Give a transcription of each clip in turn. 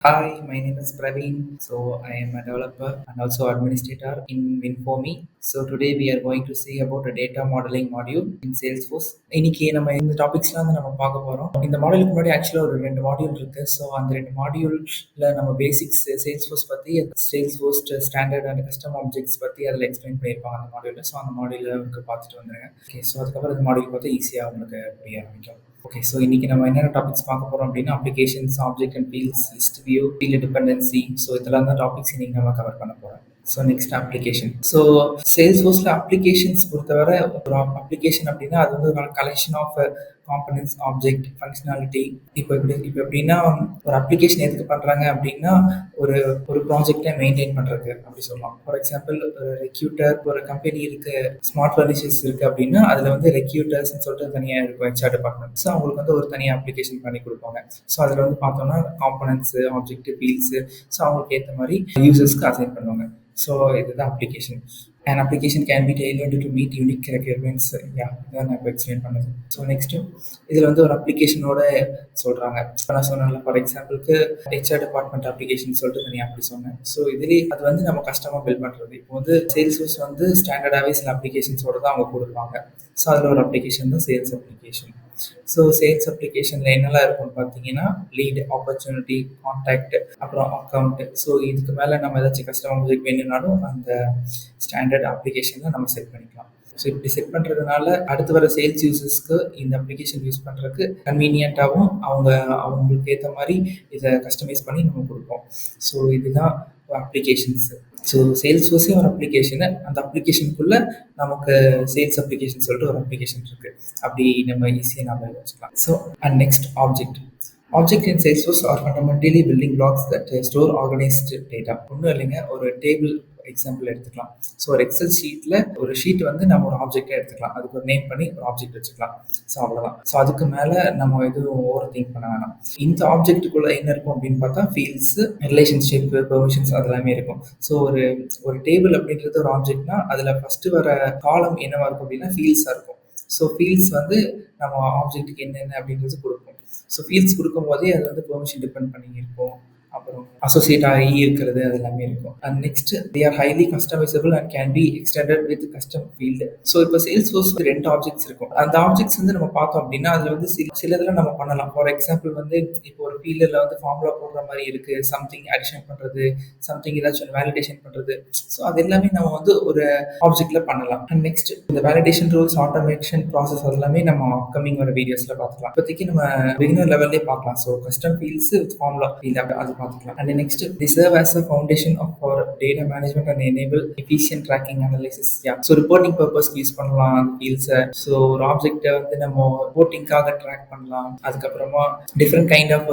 Hi, my name is Praveen. So I am a developer and also administrator in Winfomi. So today we are going to see about a data modeling module in Salesforce. இன்னைக்கு நம்ம இந்த டாபிக்ஸ்லாம் வந்து நம்ம பார்க்க போகிறோம். இந்த மாடியூலுக்கு முன்னாடி ஆக்சுவலாக ஒரு ரெண்டு மாடியூல் இருக்கு. ஸோ அந்த ரெண்டு மாடியூலில் நம்ம பேசிக்ஸ் சேல்ஸ்ஃபோர்ஸ் பற்றி Salesforce standard and custom objects பற்றி அதில் எக்ஸ்பிளைன் பண்ணியிருப்பாங்க அந்த மாடியூலில். ஸோ அந்த மாடியூலுக்கு பார்த்துட்டு வந்துருங்க. ஓகே, ஸோ அதுக்கப்புறம் இந்த மாடியூல் பார்த்து ஈஸியாக உங்களுக்கு புரிய ஆரம்பிக்கும். ஓகே, ஸோ இன்னைக்கு நம்ம என்னென்ன டாபிக்ஸ் பார்க்க போகிறோம் அப்படின்னா applications, object and fields, list view, field dependency. So இதெல்லாம் தான் டாபிக்ஸ் இன்னைக்கு நம்ம கவர் பண்ண போகிறோம். So next application. ஸோ சேல்ஸ்ஃபோர்ஸில் அப்ளிகேஷன்ஸ் பொறுத்தவரை ஒரு அப்ளிகேஷன் அப்படின்னா அது வந்து ஒரு collection of components, object, functionality. இப்போ எப்படின்னா ஒரு அப்ளிகேஷன் எதுக்கு பண்ணுறாங்க அப்படின்னா ஒரு ஒரு ப்ராஜெக்டை மெயின்டைன் பண்ணுறதுக்கு அப்படி சொல்லலாம். ஃபார் எக்ஸாம்பிள் ஒரு ரெக்யூட்டர், ஒரு கம்பெனி இருக்கு, ஸ்மார்ட் ஃபர்னிச்சர்ஸ் இருக்குது அப்படின்னா அதில் வந்து ரெக்யூட்டர்ஸ்ன்னு சொல்லிட்டு தனியாக இருக்கும் ஹெச்ஆர் டிபார்ட்மெண்ட். ஸோ அவங்களுக்கு வந்து ஒரு தனியாக அப்ளிகேஷன் பண்ணி கொடுப்பாங்க. ஸோ அதில் வந்து பார்த்தோம்னா காம்பனன்ட்ஸு, ஆப்ஜெக்ட், ஃபீல்ட்ஸு, ஸோ அவங்களுக்கு ஏற்ற மாதிரி யூசர்ஸ்க்கு அசைன் பண்ணுவாங்க. ஸோ இதுதான் application. An application can be tailored to meet unique requirements. இதான் நான் இப்போ எக்ஸ்பிளைன் பண்ணது. ஸோ நெக்ஸ்ட்டு இதில் வந்து ஒரு அப்ளிகேஷனோட சொல்கிறாங்க. இப்போ நான் சொன்னேன்ல, ஃபார் எக்ஸாம்பிளுக்கு ஹெச்ஆர் டிபார்ட்மெண்ட் அப்ளிகேஷன் சொல்லிட்டு தனியாக அப்படி சொன்னேன். ஸோ இதுலேயே அது வந்து நம்ம கஸ்டமாக பில்ட் பண்ணுறது. இப்போ வந்து சேல்ஸ்ஃபோர்ஸ் வந்து ஸ்டாண்டர்டாகவே சில அப்ளிகேஷன்ஸோட தான் அவங்க கொடுப்பாங்க. ஸோ அதில் ஒரு அப்ளிகேஷன் தான் சேல்ஸ் அப்ளிகேஷன். ஸோ சேல்ஸ் அப்ளிகேஷனில் என்னெல்லாம் இருக்கும்னு பார்த்தீங்கன்னா லீட், ஆப்பர்ச்சுனிட்டி, கான்டாக்ட், அப்புறம் அக்கௌண்ட். ஸோ இதுக்கு மேலே நம்ம ஏதாச்சும் கஸ்டமர் ஆப்ஜெக்ட் வேணும்னாலும் அந்த ஸ்டாண்டர்ட் அப்ளிகேஷனில் நம்ம செட் பண்ணிக்கலாம். ஸோ இப்படி செட் பண்ணுறதுனால அடுத்து வர சேல்ஸ் யூசர்ஸ்க்கு இந்த அப்ளிகேஷன் யூஸ் பண்ணுறதுக்கு கன்வீனியண்ட்டாகவும் அவங்களுக்கு ஏற்ற மாதிரி இதை கஸ்டமைஸ் பண்ணி நம்ம கொடுப்போம். ஸோ இதுதான் அப்ளிகேஷன்ஸு. ஸோ சேல்ஸ்ஃபோர்ஸே ஒரு அப்ளிகேஷனு, அந்த அப்ளிகேஷனுக்குள்ளே நமக்கு சேல்ஸ் அப்ளிகேஷன் சொல்லிட்டு ஒரு அப்ளிகேஷன் இருக்குது. அப்படி நம்ம ஈஸியாக நம்ம வச்சுக்கலாம். So and next object. Object in Salesforce are fundamentally building blocks that store organized data. ஒன்றும் இல்லைங்க, ஒரு டேபிள் எக்ஸாம்பிள் எடுத்துக்கலாம். ஸோ ஒரு எக்ஸல் ஷீட்டில் ஒரு ஷீட் வந்து நம்ம ஒரு ஆப்ஜெக்டாக எடுத்துக்கலாம், அதுக்கு ஒரு நேம் பண்ணி ஒரு ஆப்ஜெக்ட் வச்சுக்கலாம். ஸோ அவ்வளோதான். ஸோ அதுக்கு மேலே நம்ம எதுவும் ஓவர் திங்க் பண்ண வேணாம். இந்த ஆப்ஜெக்ட்டுக்குள்ளே என்ன இருக்கும் அப்படின்னு பார்த்தா ஃபீல்ட்ஸு, ரிலேஷன்ஷிப்பு, பெர்மிஷன்ஸ் அதெல்லாமே இருக்கும். ஸோ ஒரு ஒரு டேபிள் அப்படின்றது ஒரு ஆப்ஜெக்ட்னா அதில் ஃபஸ்ட்டு வர காலம் என்னவா இருக்கும் அப்படின்னா ஃபீல்ட்ஸாக இருக்கும். ஸோ ஃபீல்ட்ஸ் வந்து நம்ம ஆப்ஜெக்ட்டுக்கு என்னென்ன அப்படின்றது கொடுக்கும். ஸோ ஃபீல்ட்ஸ் கொடுக்கும் போதே அது வந்து பெர்மிஷன் டிபெண்ட் பண்ணி இருக்கும், அப்புறம் அசோசியேட் ஆகி இருக்கிறது அது எல்லாமே இருக்கும். And next they are highly customisable and can be extended with custom field. So இப்போ சேல்ஸ்ஃபோர்ஸ் ரெண்டு ஆப்ஜெக்ட்ஸ் இருக்கும். அந்த ஆப்ஜெக்ட்ஸ் வந்து நம்ம பார்த்தோம் அப்படின்னா அதில் வந்து சிலதில் நம்ம பண்ணலாம். ஃபார் எக்ஸாம்பிள் வந்து இப்போ ஒரு ஃபீல்டில் வந்து ஃபார்முலா போடுற மாதிரி இருக்குது, சம்திங் அடிஷன் பண்ணுறது, சம்திங் ஏதாச்சும் வேலிடேஷன் பண்ணுறது. ஸோ அது எல்லாமே நம்ம வந்து ஒரு ஆப்ஜெக்டில் பண்ணலாம். அண்ட் நெக்ஸ்ட் இந்த வேலிடேஷன் ரூல்ஸ், ஆட்டோமேஷன் ப்ராசஸ் அதெல்லாமே நம்ம அப்கமிங் வர வீடியோஸில் பார்த்துக்கலாம். இப்போதைக்கு நம்ம பிகினர் லெவல்லே பார்க்கலாம். So custom fields with formula field அது பார்த்துக்கலாம். And next they serve as a foundation of our data management and enable efficient tracking analysis. So reporting பர்பஸ்க்கு யூஸ் பண்ணலாம் ஃபீல்ட்ஸை. ஸோ ஒரு ஆப்ஜெக்டை வந்து நம்ம ரிப்போர்ட்டிங்காக ட்ராக் பண்ணலாம். அதுக்கப்புறமா டிஃப்ரெண்ட் கைண்ட் ஆஃப்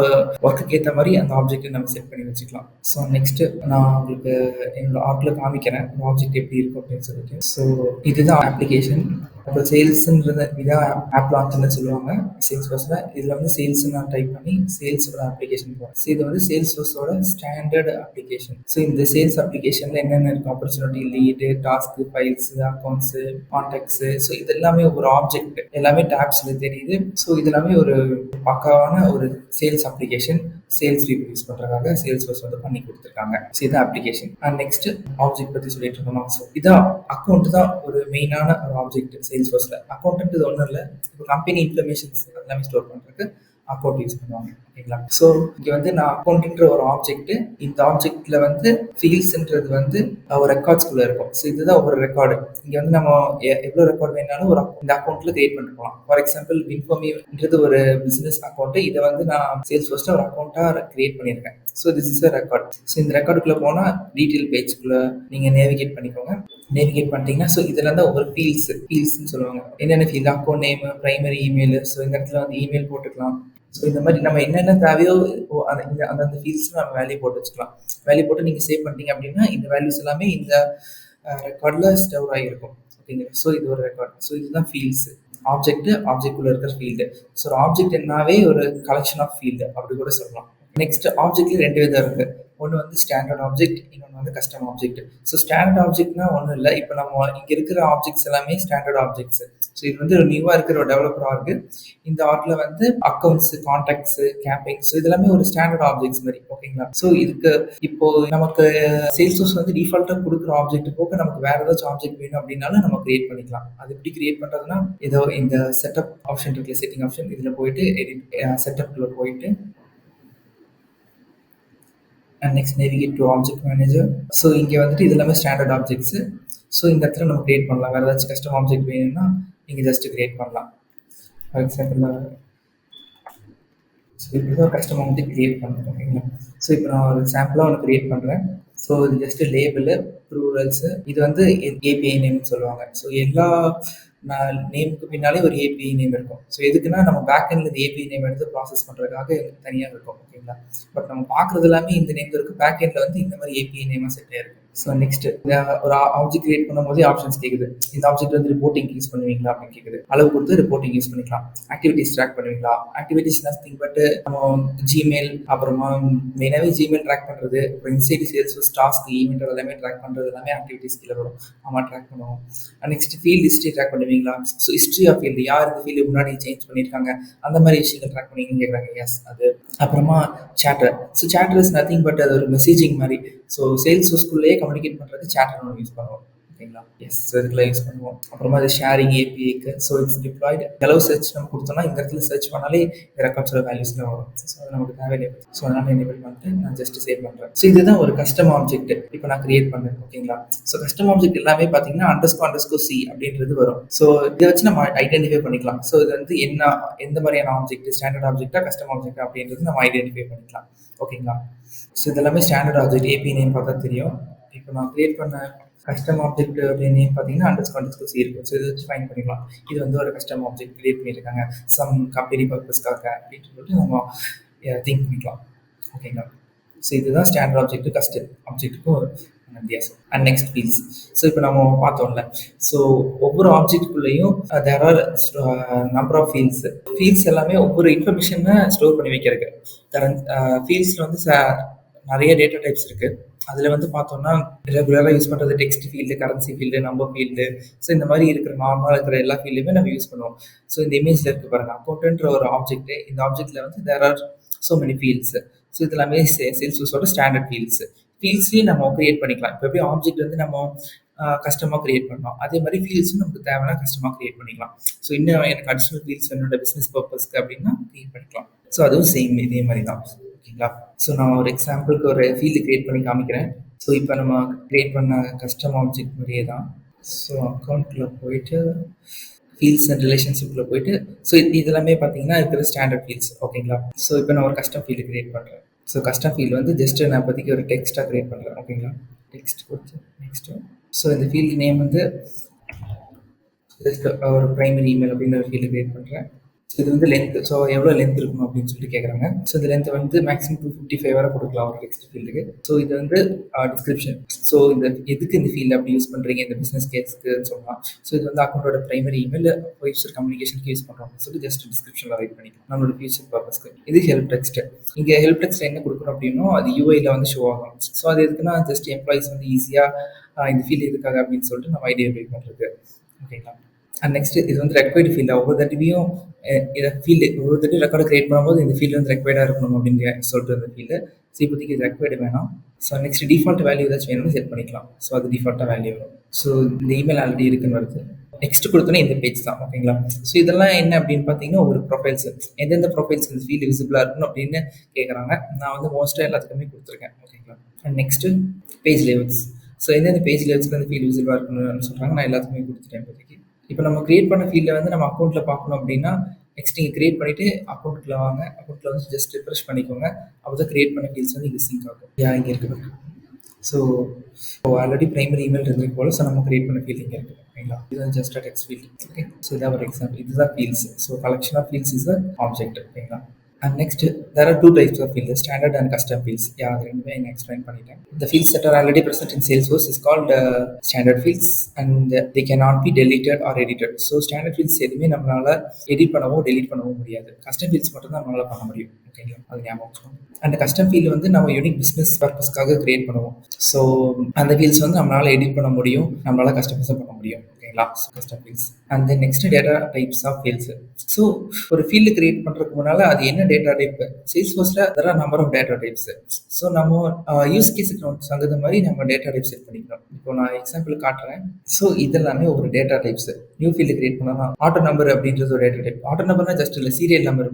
ஒர்க்குக்கு ஏற்ற மாதிரி அந்த ஆப்ஜெக்டை நம்ம செட் பண்ணி வச்சுக்கலாம். ஸோ நெக்ஸ்ட் நான் உங்களுக்கு என்னோட ஆர்ட்டில் காமிக்கிறேன் ஒரு ஆப்ஜெக்ட் எப்படி இருக்கும் அப்படின்னு சொல்லிட்டு. ஸோ இதுதான் அப்ளிகேஷன். இப்போ சேல்ஸுன்றது இதான் ஆப் லான்ச்னு சொல்லுவாங்க சேல்ஸ்ஃபோர்ஸில். இதில் வந்து சேல்ஸ்ன்னு நான் டைப் பண்ணி சேல்ஸோட அப்ளிகேஷன் போகிறேன். ஸோ இது வந்து சேல்ஸ்ஃபோர்ஸோட ஸ்டாண்டர்ட் அப்ளிகேஷன். ஸோ இந்த சேல்ஸ் அப்ளிகேஷனில் என்னென்ன இருக்கும், opportunity, lead, task, files, accounts, contacts. So இது எல்லாமே ஒரு ஆப்ஜெக்ட், எல்லாமே டேப்ஸில் தெரியுது. ஸோ இது எல்லாமே ஒரு பக்காவான ஒரு sales application. Sales people use பண்ணுறதுக்காக சேல்ஸ்ஃபோர்ஸ் வந்து பண்ணி கொடுத்துருக்காங்க. ஸோ இதான் அப்ளிகேஷன். அண்ட் நெக்ஸ்ட் ஆப்ஜெக்ட் பற்றி சொல்லிட்டு இருக்கணும். ஸோ இதான் அக்கௌண்ட் தான் ஒரு மெயினான ஒரு ஆப்ஜெக்ட் சேல்ஸ்ஃபோர்ஸில். அக்கௌண்ட்டு ஒன்றும் இல்லை, இப்போ கம்பெனி இன்ஃபர்மேஷன்ஸ் எல்லாமே ஸ்டோர் பண்ணுறதுக்கு அக்கௌண்ட் யூஸ் பண்ணுவாங்க. ஓகேங்களா? ஸோ இங்கே வந்து நான் அக்கௌண்ட்ன்ற ஒரு ஆப்ஜெக்ட், இந்த ஆப்ஜெக்டில் வந்து ஃபீல்ட்ஸ்ன்றது வந்து ஒரு ரெக்கார்ட்ஸ்குள்ளே இருக்கும். ஸோ இதுதான் ஒரு ரெக்கார்டு. இங்கே வந்து நம்ம எவ்வளோ ரெக்கார்ட் வேணாலும் ஒரு இந்த அக்கௌண்ட்டில் கிரியேட் பண்ணிட்டு போகலாம். ஃபார் எக்ஸாம்பிள் வின்ஃபோமின்றது ஒரு பிஸ்னஸ் அக்கௌண்ட்டு, இதை வந்து நான் சேல்ஸ்ஃபோர்ஸில் ஒரு அக்கௌண்ட்டாக கிரியேட் பண்ணியிருக்கேன். So this is a record. So இந்த ரெக்கார்டுக்குள்ளே போனால் டீட்டெயில் பேஜ்குள்ளே நீங்கள் நேவிகேட் பண்ணிக்கோங்க. நேவிகேட் பண்ணிட்டீங்கன்னா ஸோ இதில் தான் ஒரு ஃபீல்ட்ஸ்ன்னு சொல்லுவாங்க. என்னென்ன field, account name, primary email. So இந்த இடத்துல வந்து இமெயில் போட்டுக்கலாம். ஸோ இந்த மாதிரி நம்ம என்னென்ன தேவையோ அந்த ஃபீல்ட்ஸில் நம்ம வேல்யூ போட்டு வச்சுக்கலாம். வேல்யூ போட்டு நீங்கள் சேவ் பண்ணிட்டீங்க அப்படின்னா இந்த வேல்யூஸ் எல்லாமே இந்த ரெக்கார்டில் ஸ்டோர் ஆகிருக்கும். ஓகேங்களா? ஸோ இது ஒரு ரெக்கார்ட். ஸோ இதுதான் ஃபீல்ட்ஸு. ஆப்ஜெக்ட்டுக்குள்ளே இருக்கிற ஃபீல்டு. ஸோ ஒரு ஆப்ஜெக்ட் என்னாவே ஒரு கலெக்ஷன் ஆஃப் ஃபீல்டு அப்படி கூட சொல்லலாம். நெக்ஸ்ட் ஆப்ஜெக்ட்லேயும் ரெண்டு விதம் இருக்கு. ஒன்று வந்து ஸ்டாண்டர்ட் ஆப்ஜெக்ட், இன்னொன்று வந்து கஸ்டம் ஆப்ஜெக்ட். ஸோ ஸ்டாண்டர்ட் ஆப்ஜெக்ட்னா ஒன்றும் இல்லை, இப்போ நம்ம இங்கே இருக்கிற ஆப்ஜெக்ட்ஸ் எல்லாமே ஸ்டாண்டர்ட் ஆப்ஜெக்ட்ஸ். ஸோ இது வந்து ஒரு நியூவாக இருக்கிற ஒரு டெவலப்பர் ஆர்க்கு. இந்த ஆர்க்கில் வந்து அக்கௌண்ட்ஸ், கான்டாக்ட்ஸ், கேம்பிங்ஸ் இதெல்லாமே ஒரு ஸ்டாண்டர்ட் ஆப்ஜெக்ட்ஸ் மாதிரி, ஓகேங்களா? ஸோ இதுக்கு இப்போ நமக்கு சேல்ஸோஸ் வந்து டிஃபால்ட்டாக கொடுக்குற ஆப்ஜெக்ட் போக நமக்கு வேற ஏதாச்சும் ஆப்ஜெக்ட் வேணும் அப்படின்னாலும் நம்ம கிரியேட் பண்ணிக்கலாம். அது எப்படி கிரியேட் பண்ணுறதுன்னா, ஏதோ இந்த செட்டப் ஆப்ஷன் இருக்குல்ல, செட்டிங் ஆப்ஷன், இதில் போயிட்டு எடிட் செட்டப்பில் போயிட்டு and next navigate to object manager. So இங்கே வந்துட்டு இது எல்லாமே ஸ்டாண்டர்ட் ஆப்ஜெக்ட்ஸு. ஸோ இந்த இடத்துல நம்ம கிரியேட் பண்ணலாம். வேறு ஏதாச்சும் கஸ்டம் ஆப்ஜெக்ட் வேணும்னா நீங்கள் ஜஸ்ட் கிரியேட் பண்ணலாம். ஃபார் எக்ஸாம்பிள் ஸோ இப்படி தான் கஸ்டம் ஆப்ஜெக்ட் கிரியேட் பண்ணுறேன், ஓகேங்களா? ஸோ இப்போ நான் ஒரு சாம்பிளாக ஒன்று கிரியேட் பண்ணுறேன். ஸோ இது ஜஸ்ட்டு லேபிள் ப்ளூரல்ஸு. இது வந்து ஏபிஐ நேம்னு சொல்லுவாங்க. ஸோ எல்லா நேமுக்கு பின்னாலே ஒரு ஏபிஐ நேம் இருக்கும். ஸோ எதுக்குன்னா நம்ம பேக் எண்டில் இந்த ஏபிஐ நேம் எடுத்து ப்ராசஸ் பண்ணுறதுக்காக தனியாக இருக்கும், ஓகேங்களா? பட் நம்ம பார்க்குறது எல்லாமே இந்த நேம் இருக்கும். பேக் எண்டில் வந்து இந்த மாதிரி ஏபிஐ நேமாக செட் ஆயிருக்கும். ஸோ நெக்ஸ்ட் ஒரு ஆப்ஜெக்ட் கிரியேட் பண்ணும்போதே ஆப்ஷன்ஸ் கேட்குது. இந்த ஆப்ஜெக்ட் வந்து ரிப்போர்ட்டிங் யூஸ் பண்ணுவீங்களா அப்படின்னு கேட்குது. அளவு கொடுத்து ரிப்போர்ட்டிங் யூஸ் பண்ணிக்கலாம். ஆக்டிவிட்டிஸ் ட்ராக் பண்ணுவீங்களா? ஆக்டிவிட்டிஸ் நத்திங் பட் நம்ம ஜிமெயில், அப்புறமா மெயினாகவே ஜிமெயில் ட்ராக் பண்ணுறது, அப்புறம் இன்சைட் சேல்ஸ் டாஸ்க் ஈவெண்ட் எல்லாமே ட்ராக் பண்ணுறது எல்லாமே ஆக்டிவிட்டிஸ் கீழே வரும். ஆமாம், ட்ராக் பண்ணுவோம். நெக்ஸ்ட் ஃபீல்டு ஹிஸ்ட்ரி ட்ராக் பண்ணுவீங்களா? ஸோ ஹிஸ்ட்ரி ஆஃப் ஃபீல்டு, யார் இந்த ஃபீல்டு முன்னாடி சேஞ்ச் பண்ணியிருக்காங்க, அந்த மாதிரி விஷயங்கள் ட்ராக் பண்ணுவீங்கன்னு கேட்குறாங்க. எஸ், அது. அப்புறமா chatter. So chatter is nothing but அது ஒரு மெசேஜிங் மாதிரி. ஸோ சேல்ஸ்குள்ளேயே கம்யூனிகேட் பண்ணுறது சேட்டர் ஒன்று யூஸ் பண்ணுவோம், ஓகேங்களா? எஸ், இதுக்கெல்லாம் யூஸ் பண்ணுவோம். அப்புறமா அது ஷேரிங் ஏபிஐக்கு. So it's deployed. எலவு சர்ச் நம்ம கொடுத்தோம்னா இந்த இடத்துல சர்ச் பண்ணாலே ரெக்கார்ட்ஸோட வேல்யூஸ்லாம் வரும். ஸோ அது நமக்கு தேவையில்லை. ஸோ அதனால் எனேபிள் பண்ணிட்டு நான் ஜஸ்ட் சேவ் பண்ணுறேன். ஸோ இதுதான் ஒரு கஸ்டம் ஆப்ஜெக்ட் இப்போ நான் கிரியேட் பண்ணேன், ஓகேங்களா? ஸோ கஸ்டம் ஆப்ஜெக்ட் எல்லாமே பார்த்தீங்கன்னா அண்டர்ஸ்கோ சி அப்படின்றது வரும். ஸோ இதை வச்சு நம்ம ஐடென்டிஃபை பண்ணிக்கலாம். ஸோ இது வந்து எந்த மாதிரியான ஆப்ஜெக்ட், ஸ்டாண்டர்ட் ஆப்ஜெக்டா கஸ்டம் ஆப்ஜெக்ட் அப்படின்றது நம்ம ஐடென்டிஃபை பண்ணிக்கலாம், ஓகேங்களா? ஸோ இதெல்லாமே ஸ்டாண்டர்ட் ஆப்ஜெக்ட். ஏபி நேம் பார்த்தா தெரியும். இப்போ நான் கிரியேட் பண்ண கஸ்டம் ஆப்ஜெக்ட் நேம் பார்த்தீங்கன்னா அண்டர்ஸ்கோ சி இருக்கும். ஸோ இதை வச்சு ஃபைன் பண்ணிக்கலாம். இது வந்து ஒரு கஸ்டம் ஆப்ஜெக்ட் கிரியேட் பண்ணியிருக்காங்க சம் கம்பெனி பர்பஸ்க்காக அப்படின்னு சொல்லிட்டு நம்ம திங்க் பண்ணிக்கலாம், ஓகேங்களா? ஸோ இதுதான் ஸ்டாண்டர்ட் ஆப்ஜெக்ட் கஸ்டம் ஆப்ஜெக்ட்டுக்கும் ஒரு வித்தியாசம். And next fields. ஸோ இப்போ நம்ம பார்த்தோம்ல, ஸோ ஒவ்வொரு ஆப்ஜெக்ட்டுக்குள்ளேயும் there are number of fields. Fields எல்லாமே ஒவ்வொரு இன்ஃபர்மேஷனை ஸ்டோர் பண்ணி வைக்கிறதுக்கு. கரண்ட் ஃபீல்ட்ஸில் வந்து நிறைய டேட்டா டைப்ஸ் இருக்குது. அதில் வந்து பார்த்தோம்னா ரெகுலராக யூஸ் பண்ணுறது text field, currency field, number field. So இந்த மாதிரி இருக்கிற நார்மலாக இருக்கிற எல்லா ஃபீல்டுமே நம்ம யூஸ் பண்ணுவோம். ஸோ இந்த இமேஜில் இருக்குது பாருங்கள், அக்கௌண்ட்டுன்ற ஒரு ஆப்ஜெக்ட். இந்த ஆப்ஜெக்ட்டில் வந்து there are so many fields. So இது எல்லாமே சேல்ஸ்ஃபோர்ஸோட ஸ்டாண்டர்ட் ஃபீல்ட்ஸ். ஃபீல்ட்ஸ்லேயும் நம்ம கிரியேட் பண்ணிக்கலாம். இப்போ எப்படி ஆப்ஜெக்ட் வந்து நம்ம கஸ்டமாக கிரியேட் பண்ணோம், அதே மாதிரி ஃபீல்ட்ஸும் நமக்கு தேவைன்னா கஸ்டமாக கிரியேட் பண்ணிக்கலாம். ஸோ இன்னும் எனக்கு அடிஷ்னல் ஃபீல்ட்ஸ் என்னோட பிஸ்னஸ் பர்பஸ்க்கு அப்படின்னா கிரியேட் பண்ணிக்கலாம். ஸோ அதுவும் சேம் இதே மாதிரி தான், ஓகேங்களா? ஸோ நான் ஒரு எக்ஸாம்பிளுக்கு ஒரு ஃபீல்டு கிரியேட் பண்ணி காமிக்கிறேன். ஸோ இப்போ நம்ம கிரியேட் பண்ண கஸ்டம் ஆப்ஜெக்ட் மாதிரியே தான். ஸோ அக்கௌண்ட்டில் போயிட்டு ஃபீல்ட்ஸ் அண்ட் ரிலேஷன்ஷிப்பில் போயிட்டு ஸோ இதெல்லாமே பார்த்தீங்கன்னா இருக்கிற ஸ்டாண்டர்ட் ஃபீல்ட்ஸ், ஓகேங்களா? ஸோ இப்போ நான் ஒரு கஸ்டம் ஃபீல்டு கிரியேட் பண்ணுறேன். ஸோ கஸ்டம் ஃபீல்டு வந்து ஜஸ்ட் நான் இப்போதைக்கு ஒரு டெக்ஸ்ட்டாக கிரியேட் பண்ணுறேன், ஓகேங்களா? டெக்ஸ்ட் கொடுத்து நெக்ஸ்ட்டு. ஸோ இந்த ஃபீல்டு நேம் வந்து ஜஸ்ட் ஒரு ப்ரைமரி இமெயில் அப்படின்னு ஒரு ஃபீல்டு கிரியேட் பண்ணுறேன். ஸோ இது வந்து லென்த். ஸோ எவ்வளோ லென்த் இருக்கணும் அப்படின்னு சொல்லிட்டு கேட்குறாங்க. ஸோ இந்த லென்த் வந்து மேக்ஸிமம் 255 வரை கொடுக்கலாம் ஒரு டெக்ஸ்ட் ஃபீல்டுக்கு. ஸோ இது வந்து டிஸ்கிரிப்ஷன். ஸோ இந்த எதுக்கு இந்த ஃபீல்டு அப்படி யூஸ் பண்ணுறீங்க, இந்த பிஸ்னஸ் கேஸ்க்கு சொல்லலாம். ஸோ இது வந்து அக்கௌண்ட்டோட ப்ரைமரி இமெயில் ஃபியூச்சர் கம்யூனிகேஷனுக்கு யூஸ் பண்ணுறோம் சொல்லி ஜஸ்ட் டிஸ்கிரிப்ஷனில் ரைட் பண்ணிக்கலாம் நம்மளோட ஃபியூச்சர் பர்பஸ்க்கு. இது ஹெல்ப் டெக்ஸ்ட். இங்கே ஹெல்ப் டெக்ஸ்ட் என்ன கொடுக்கணும் அப்படின்னா அது யூஐயில் வந்து ஷோ ஆகும். ஸோ அது எதுக்குன்னா ஜஸ்ட் எம்ப்ளாயிஸ் வந்து ஈஸியாக இந்த ஃபீல்டு எதுக்காக அப்படின்னு சொல்லிட்டு நம்ம ஐடென்டிஃபை பண்ணுறது, ஓகேங்களா? அண்ட் நெக்ஸ்ட் இது வந்து ரெக்வைர்டு ஃபீல்டு. ஒவ்வொரு தடவையும் இதை ஃபீல்டு ஒவ்வொரு தடவை ரெக்கார்டு கிரியேட் பண்ணும்போது இந்த ஃபீல்டு வந்து ரெக்வைர்டாக இருக்கணும் அப்படின்னு சொல்லிட்டு அந்த ஃபீல்டு. ஸோ இப்போதைக்கு இது ரெக்வைர்டு வேணாம். ஸோ நெக்ஸ்ட் டிஃபால்ட் வேல்யூ ஏதாச்சும் வேணும்னு செட் பண்ணிக்கலாம். ஸோ அது டிஃபால்ட்டாக வேல்யூ வரும். ஸோ இந்த இமெயில் ஆல்ரெடி இருக்குன்னு வருது. நெக்ஸ்ட் கொடுத்தோன்னே இந்த பேஜ் தான், ஓகேங்களா? ஸோ இதெல்லாம் என்ன அப்படின்னு பார்த்தீங்கன்னா ஒரு ப்ரொஃபைல்ஸ். எந்தெந்த ப்ரொஃபைல்ஸ் இந்த ஃபீல்டு விசிபிளாக இருக்கணும் அப்படின்னு கேட்குறாங்க. நான் வந்து மோஸ்ட்டாக எல்லாத்துக்குமே கொடுத்துருக்கேன், ஓகேங்களா? And next page levels. So எந்தெந்த பேஜ் லேவல்ஸில் அந்த ஃபீல்டு விசிபிளாக இருக்கணும்னு சொல்கிறாங்க. நான் எல்லாத்துக்குமே கொடுத்துட்டேன் இப்போதைக்கு. இப்போ நம்ம கிரியேட் பண்ண ஃபீல்டை வந்து நம்ம அக்கௌண்ட்டில் பார்க்கணும் அப்படின்னா நெக்ஸ்ட் நீங்கள் கிரியேட் பண்ணிவிட்டு அக்கௌண்ட்டில் வாங்க. அக்கௌண்ட்டில் வந்து ஜஸ்ட் ரிஃப்ரெஷ் பண்ணிக்கோங்க. அப்போ தான் கிரியேட் பண்ண ஃபீல்ட்ஸ் வந்து இங்கே சிங்க் ஆகும். இங்கே இருக்குது. ஸோ ஆல்ரெடி ப்ரைமரி இமெயில் இருந்திருக்கு போல. ஸோ நம்ம கிரியேட் பண்ண ஃபீல்ட் இங்கே இருக்குது, ஓகேங்களா? இதுதான் just text field, okay? So இதான் ஒரு எக்ஸாம்பிள். இதுதான் fields. So collection of fields is a object, ஓகேங்களா? And next, there are two types of fields, standard and custom fields. Yeah, அது ரெண்டுமே நான் explain பண்ணிட்டேன். The fields that are already present in Salesforce is called standard fields, and they cannot be deleted or edited. So standard fields எதுவுமே நம்மளால edit பண்ணவோ delete பண்ணவோ முடியாது. Custom fields மட்டும் தான் நம்மளால பண்ண முடியும். ஓகேங்களா, அது ஞாபகம் வச்சுக்கோங்க. அந்த கஸ்டம் ஃபீல்டு வந்து நம்ம யூனிக் பிஸ்னஸ் பர்பஸ்க்காக கிரியேட் பண்ணுவோம். ஸோ அந்த ஃபீல்ட்ஸ் வந்து நம்மளால எடிட் பண்ண முடியும், நம்மளால கஸ்டமைஸும் பண்ண முடியும். ஓகேங்களா, custom fields. And then next data types of fields. So ஒரு ஃபீல்டு கிரியேட் பண்ணுறதுக்கு முன்னால் அது என்ன டேட்டா டைப், சேல்ஸ்ஃபோர்ஸில் there are number of data types. So நம்ம யூஸ் கேஸுக்கு தகுந்த மாதிரி நம்ம டேட்டா டைப் செட் பண்ணிக்கணும். இப்போ நான் எக்ஸாம்பிள் காட்டுறேன். ஸோ இதெல்லாமே ஒரு data types. New field create பண்ணலாம். ஆட்டோ நம்பர் அப்படின்றது ஒரு டேட்டா டைப். ஆட்டோ நம்பர்னா ஜஸ்ட் இல்லை, சீரியல் நம்பர்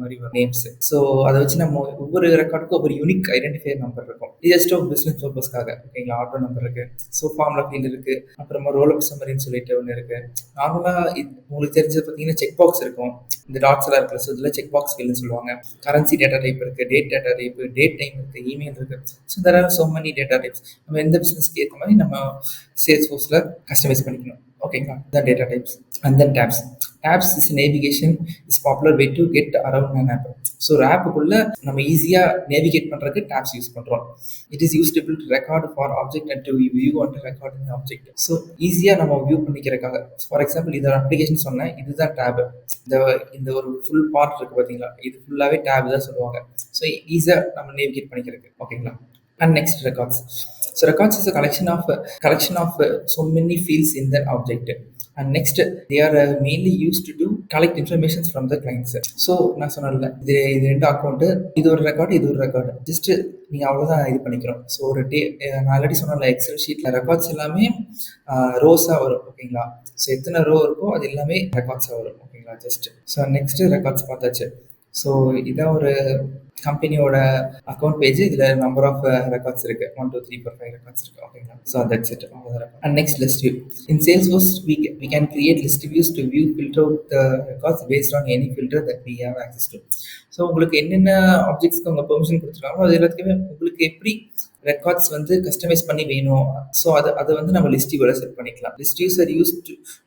மாதிரி ஒரு நேம்ஸ். ஸோ அதை வச்சு நம்ம ஒவ்வொரு ரெக்கார்டுக்கும் ஒவ்வொரு யூனிக் ஐடென்டிஃபையர் நம்பர் இருக்கும். ஜஸ்ட் ஆஃப் பிஸ்னஸ் பர்பஸ்க்காக. ஓகேங்களா, ஆட்டோ நம்பர் இருக்கு, ஸோ ஃபார்முலா ஃபீல்டு இருக்கு, அப்புறமா ரோல் அப் சம்மரின்னு சொல்லிட்டு ஒன்று இருக்கு. நார்மலாக உங்களுக்கு தெரிஞ்சது பார்த்தீங்கன்னா செக் பாக்ஸ் இருக்கும், இந்த டாட்ஸ் எல்லாம் இருக்குல்ல, ஸோ இதில் செக் பாக்ஸ் ஃபீல்டுன்னு சொல்லுவாங்க. கரன்சி டேட்டா டைப் இருக்கு, date data type, date time இருக்கு, இமெயில் இருக்கு. So there are so many data types. நம்ம எந்த பிஸ்னஸ்க்கு ஏற்ற மாதிரி நம்ம சேல்ஸ்ஃபோர்ஸில் கஸ்டமைஸ் பண்ணிக்கணும். ஓகேங்களா, the data types. And then tabs. Tabs is navigation is popular way to get around an app. So ஒரு ஆப்புக்குள்ள நம்ம ஈஸியாக நேவிகேட் பண்ணுறதுக்கு டேப்ஸ் யூஸ் பண்ணுறோம். It is use to record for object and to view and record in object. So ஈஸியாக நம்ம view பண்ணிக்கிறதுக்காக. For example இது ஒரு application சொன்னேன், இதுதான் டேப். இந்த ஒரு ஃபுல் பார்ட் இருக்குது பார்த்தீங்களா, இது ஃபுல்லாகவே டேப் தான் சொல்லுவாங்க. ஸோ ஈஸியாக நம்ம நேவிகேட் பண்ணிக்கிறதுக்கு. ஓகேங்களா. And next, records. So records is a collection of so many fields in the object. And next, they are mainly used to collect information from the clients. So நான் சொன்னேன்ல, இது ரெண்டு அக்கௌண்ட்டு, இது ஒரு ரெக்கார்டு ஜஸ்ட் நீங்கள் அவ்வளோதான் இது பண்ணிக்கிறோம். ஸோ ஒரு நான் ஆல்ரெடி சொன்னேன்ல, எக்ஸல் ஷீட்டில் ரெக்கார்ட்ஸ் எல்லாமே ரோஸாக வரும். ஓகேங்களா, ஸோ எத்தனை ரோ இருக்கோ அது எல்லாமே ரெக்கார்ட்ஸாக வரும். ஓகேங்களா, ஜஸ்ட். ஸோ நெக்ஸ்ட் ரெக்கார்ட்ஸ் பார்த்தாச்சு. ஸோ இதான் ஒரு கம்பெனியோட அக்கௌண்ட் பேஜ். இதில் நம்பர் ஆஃப் ரெக்கார்ட்ஸ் இருக்குது, 1 2 3 4 5 ரெக்கார்ட்ஸ் இருக்குது. ஓகேங்களா, so that's it. And next, list view. In Salesforce we can create list views to view filter the records based on any filter that we have access to. So உங்களுக்கு என்னென்ன ஆப்ஜெக்ட்ஸ்க்கு அவங்க permission கொடுத்துருக்காங்களோ அது எல்லாத்துக்குமே உங்களுக்கு எப்படி ரெக்கார்ட்ஸ் வந்து customise பண்ணி வேணும். ஸோ அதை வந்து நம்ம லிஸ்ட் வியூல செட் பண்ணிக்கலாம். List views are use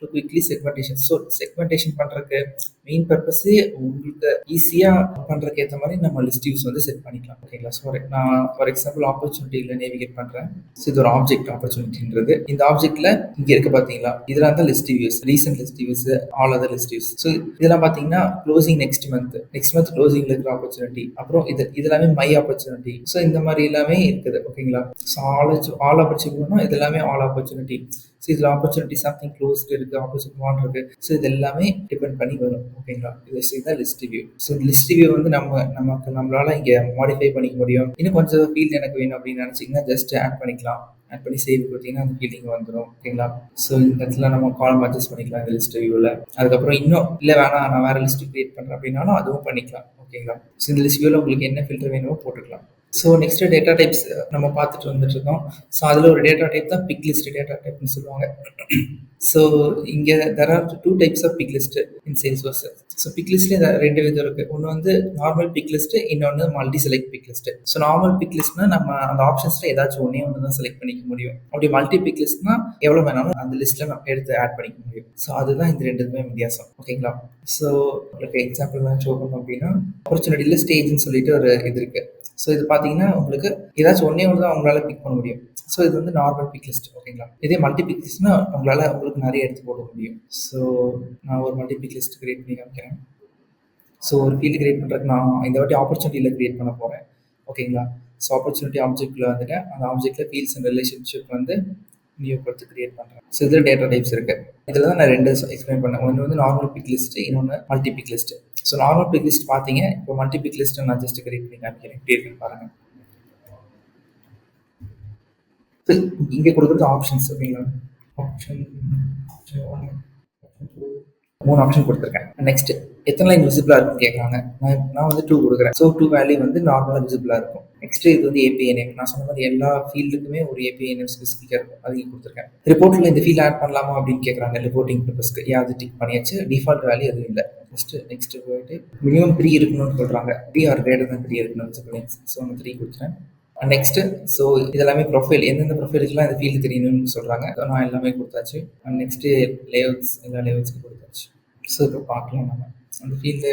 to quickly segmentation. So segmentation பண்ணுறதுக்கு மெயின் பர்பஸே உங்களுக்கு ஈஸியாக பண்ணுறதுக்கு ஏற்ற மாதிரி நம்ம லிஸ்ட் வியூஸ் வந்து செட் பண்ணிக்கலாம். ஓகேங்களா. ஸோ நான் ஃபார் எக்ஸாம்பிள் ஆப்பர்ச்சுனிட்டியில் நேவிகேட் பண்ணுறேன். ஸோ இது ஒரு ஆப்ஜெக்ட் ஆப்பர்ச்சுனிட்டின்றது. இந்த ஆப்ஜெக்ட்டில் இங்கே இருக்க பார்த்தீங்களா, இதெல்லாம் தான் list views, recent list views, all other list views. So இதெல்லாம் பார்த்தீங்கன்னா க்ளோசிங் நெக்ஸ்ட் மந்த் க்ளோசிங்ல இருக்கிற ஆப்பர்ச்சுனிட்டி, அப்புறம் இது எல்லாமே மை ஆப்பர்ச்சுனிட்டி. ஸோ இந்த மாதிரி எல்லாமே இருக்குது. ஓகேங்களா. ஸோ ஆல் ஆப்பர்ச்சுனிட்டினா இது எல்லாமே ஆல் ஆப்பர்ச்சுனிட்டி. ஸோ இதில் ஆப்பர்ச்சுனிட்டி சம்திங் க்ளோஸ்டு இருக்குது, ஆப்பர்ச்சுனிட்டி ஒன் இருக்குது. ஸோ இது எல்லாமே டிபெண்ட் பண்ணி வரும். ஓகேங்களா. இதுதான் list view. So list view வந்து நம்மளால இங்கே மாடிஃபை பண்ணிக்க முடியும். இன்னும் கொஞ்சம் ஃபீல்டு எனக்கு வேணும் அப்படின்னு நினச்சிங்கன்னா ஜஸ்ட் ஆட் பண்ணிக்கலாம். ஆட் பண்ணி சேவ் கொடுத்தீங்கன்னா அந்த ஃபீல்டிங் வந்துடும். ஓகேங்களா. ஸோ இந்த இடத்துல நம்ம காலம் அட்ஜஸ்ட் பண்ணிக்கலாம் இந்த லிஸ்ட் வியூவில். அதுக்கப்புறம் இன்னும் இல்லை வேணாம் நான் வேறு லிஸ்ட் கிரியேட் பண்ணுறேன் அப்படின்னாலும் அதுவும் பண்ணிக்கலாம். ஓகேங்களா. ஸோ இந்த லிஸ்ட் வியூவில் உங்களுக்கு என்ன ஃபில்டர் வேணுமோ போட்டுக்கலாம். ஸோ நெக்ஸ்ட் டேட்டா டைப்ஸ் நம்ம பார்த்துட்டு வந்துட்டு இருக்கோம். ஸோ அதில் ஒரு டேட்டா டைப் தான் பிக் லிஸ்ட் டேட்டா டைப்னு சொல்லுவாங்க. ஸோ இங்கே there are 2 types of pick list in Salesforce. So pick லிஸ்ட்லேயே 2 விதம் இருக்குது. ஒன்று வந்து நார்மல் பிக் லிஸ்ட், இன்னொன்று multi select pick list. So normal pick லிஸ்ட்னா நம்ம அந்த ஆப்ஷன்ஸில் ஏதாச்சும் ஒன்று தான் செலக்ட் பண்ணிக்க முடியும். அப்படி மல்டி பிக் லிஸ்ட்னா எவ்வளோ வேணாலும் அந்த லிஸ்ட்டில் நம்ம எடுத்து ஆட் பண்ணிக்க முடியும். ஸோ அதுதான் இந்த ரெண்டுக்குமே வித்தியாசம். ஓகேங்களா. ஸோ உங்களுக்கு எக்ஸாம்பிள்லாம் ஷோ பண்ணோம் அப்படின்னா ஆப்பர்ச்சுனிட்டியில் ஸ்டேஜ்னு சொல்லிட்டு ஒரு இது இருக்குது. ஸோ இது பார்த்தீங்கன்னா உங்களுக்கு ஏதாச்சும் ஒன்று தான் உங்களால் பிக் பண்ண முடியும். ஸோ இது வந்து நார்மல் பிக் லிஸ்ட். ஓகேங்களா. இதே மல்டி பிக் லிஸ்ட்னா உங்களுக்கு நிறைய எடுத்து போட முடியும். ஸோ நான் ஒரு மல்டி பிக் லிஸ்ட் கிரியேட் பண்ணி காமிக்கிறேன். ஸோ ஒரு ஃபீல்டு கிரியேட் பண்ணுறதுக்கு நான் இந்த வாட்டி ஆப்பர்ச்சுனிட்டியில் கிரியேட் பண்ண போகிறேன். ஓகேங்களா. ஸோ ஆப்பர்ச்சுனிட்டி ஆப்ஜெக்டில் வந்துட்டேன். அந்த ஆப்ஜெக்டில் ஃபீல்ட்ஸ் அண்ட் ரிலேஷன்ஷிப் வந்து நியூ கொடுத்து கிரியேட் பண்ணுறேன். ஸோ இதில் டேட்டா டைப்ஸ் இருக்குது. இதில் தான் நான் 2 எக்ஸ்பிளைன் பண்ணேன். ஒன்று வந்து நார்மல் பிக் லிஸ்ட், இன்னொன்று multi pick list. So normal pick list பார்த்தீங்க. இப்போ மல்டி பிக் லிஸ்ட்டை நான் ஜஸ்ட் கிரியேட் பண்ணி காமிக்கிறேன். எப்படி இருக்குன்னு பாருங்கள். இங்கே கொடுக்குறது ஆப்ஷன்ஸ். ஓகேங்களா. ஆப்ஷன் 3 ஆப்ஷன் கொடுத்துருக்கேன். நெக்ஸ்ட் எத்தனை லைன் விசிபிளாக இருக்குன்னு கேட்குறாங்க. நான் வந்து 2 கொடுக்குறேன். ஸோ 2 வேல்யூ வந்து நார்மலாக விசிபிளாக இருக்கும். நெக்ஸ்ட் இது வந்து ஏபிஐ நேம். நான் சொன்ன மாதிரி எல்லா ஃபீல்டுக்குமே ஒரு ஏபிஐ நேம் ஸ்பெசிஃபிக்காக இருக்கும். அது இங்கே கொடுத்துருக்கேன். ரிப்போர்ட்டில் இந்த ஃபீல்டு ஆட் பண்ணலாமா அப்படின்னு கேட்குறாங்க. ரிப்போர்ட்டிங் பர்பஸ்க்கு அது டிக் பண்ணியாச்சு. டிஃபால்ட் வேல்யூ எதுவும் இல்லை. நெக்ஸ்ட் போயிட்டு மினிமம் 3 இருக்கணும்னு சொல்கிறாங்க. 3 ஆர் கிரேட்டர் தன் 3 இருக்கணும் விசிபிள். ஸோ நான் 3 கொடுத்துறேன். நெக்ஸ்ட்டு ஸோ இதெல்லாமே ப்ரொஃபைல், எந்தெந்த ப்ரொஃபைலுக்குலாம் இந்த ஃபீல்டு தெரியணும்னு சொல்கிறாங்க. ஸோ நான் எல்லாமே கொடுத்தாச்சு. நெக்ஸ்ட்டு லேஅவுட்ஸ், எல்லா லேஅவுட்ஸுக்கும் கொடுத்தாச்சு. ஸோ இப்போ பார்க்கலாம் நம்ம. அந்த ஃபீல்டு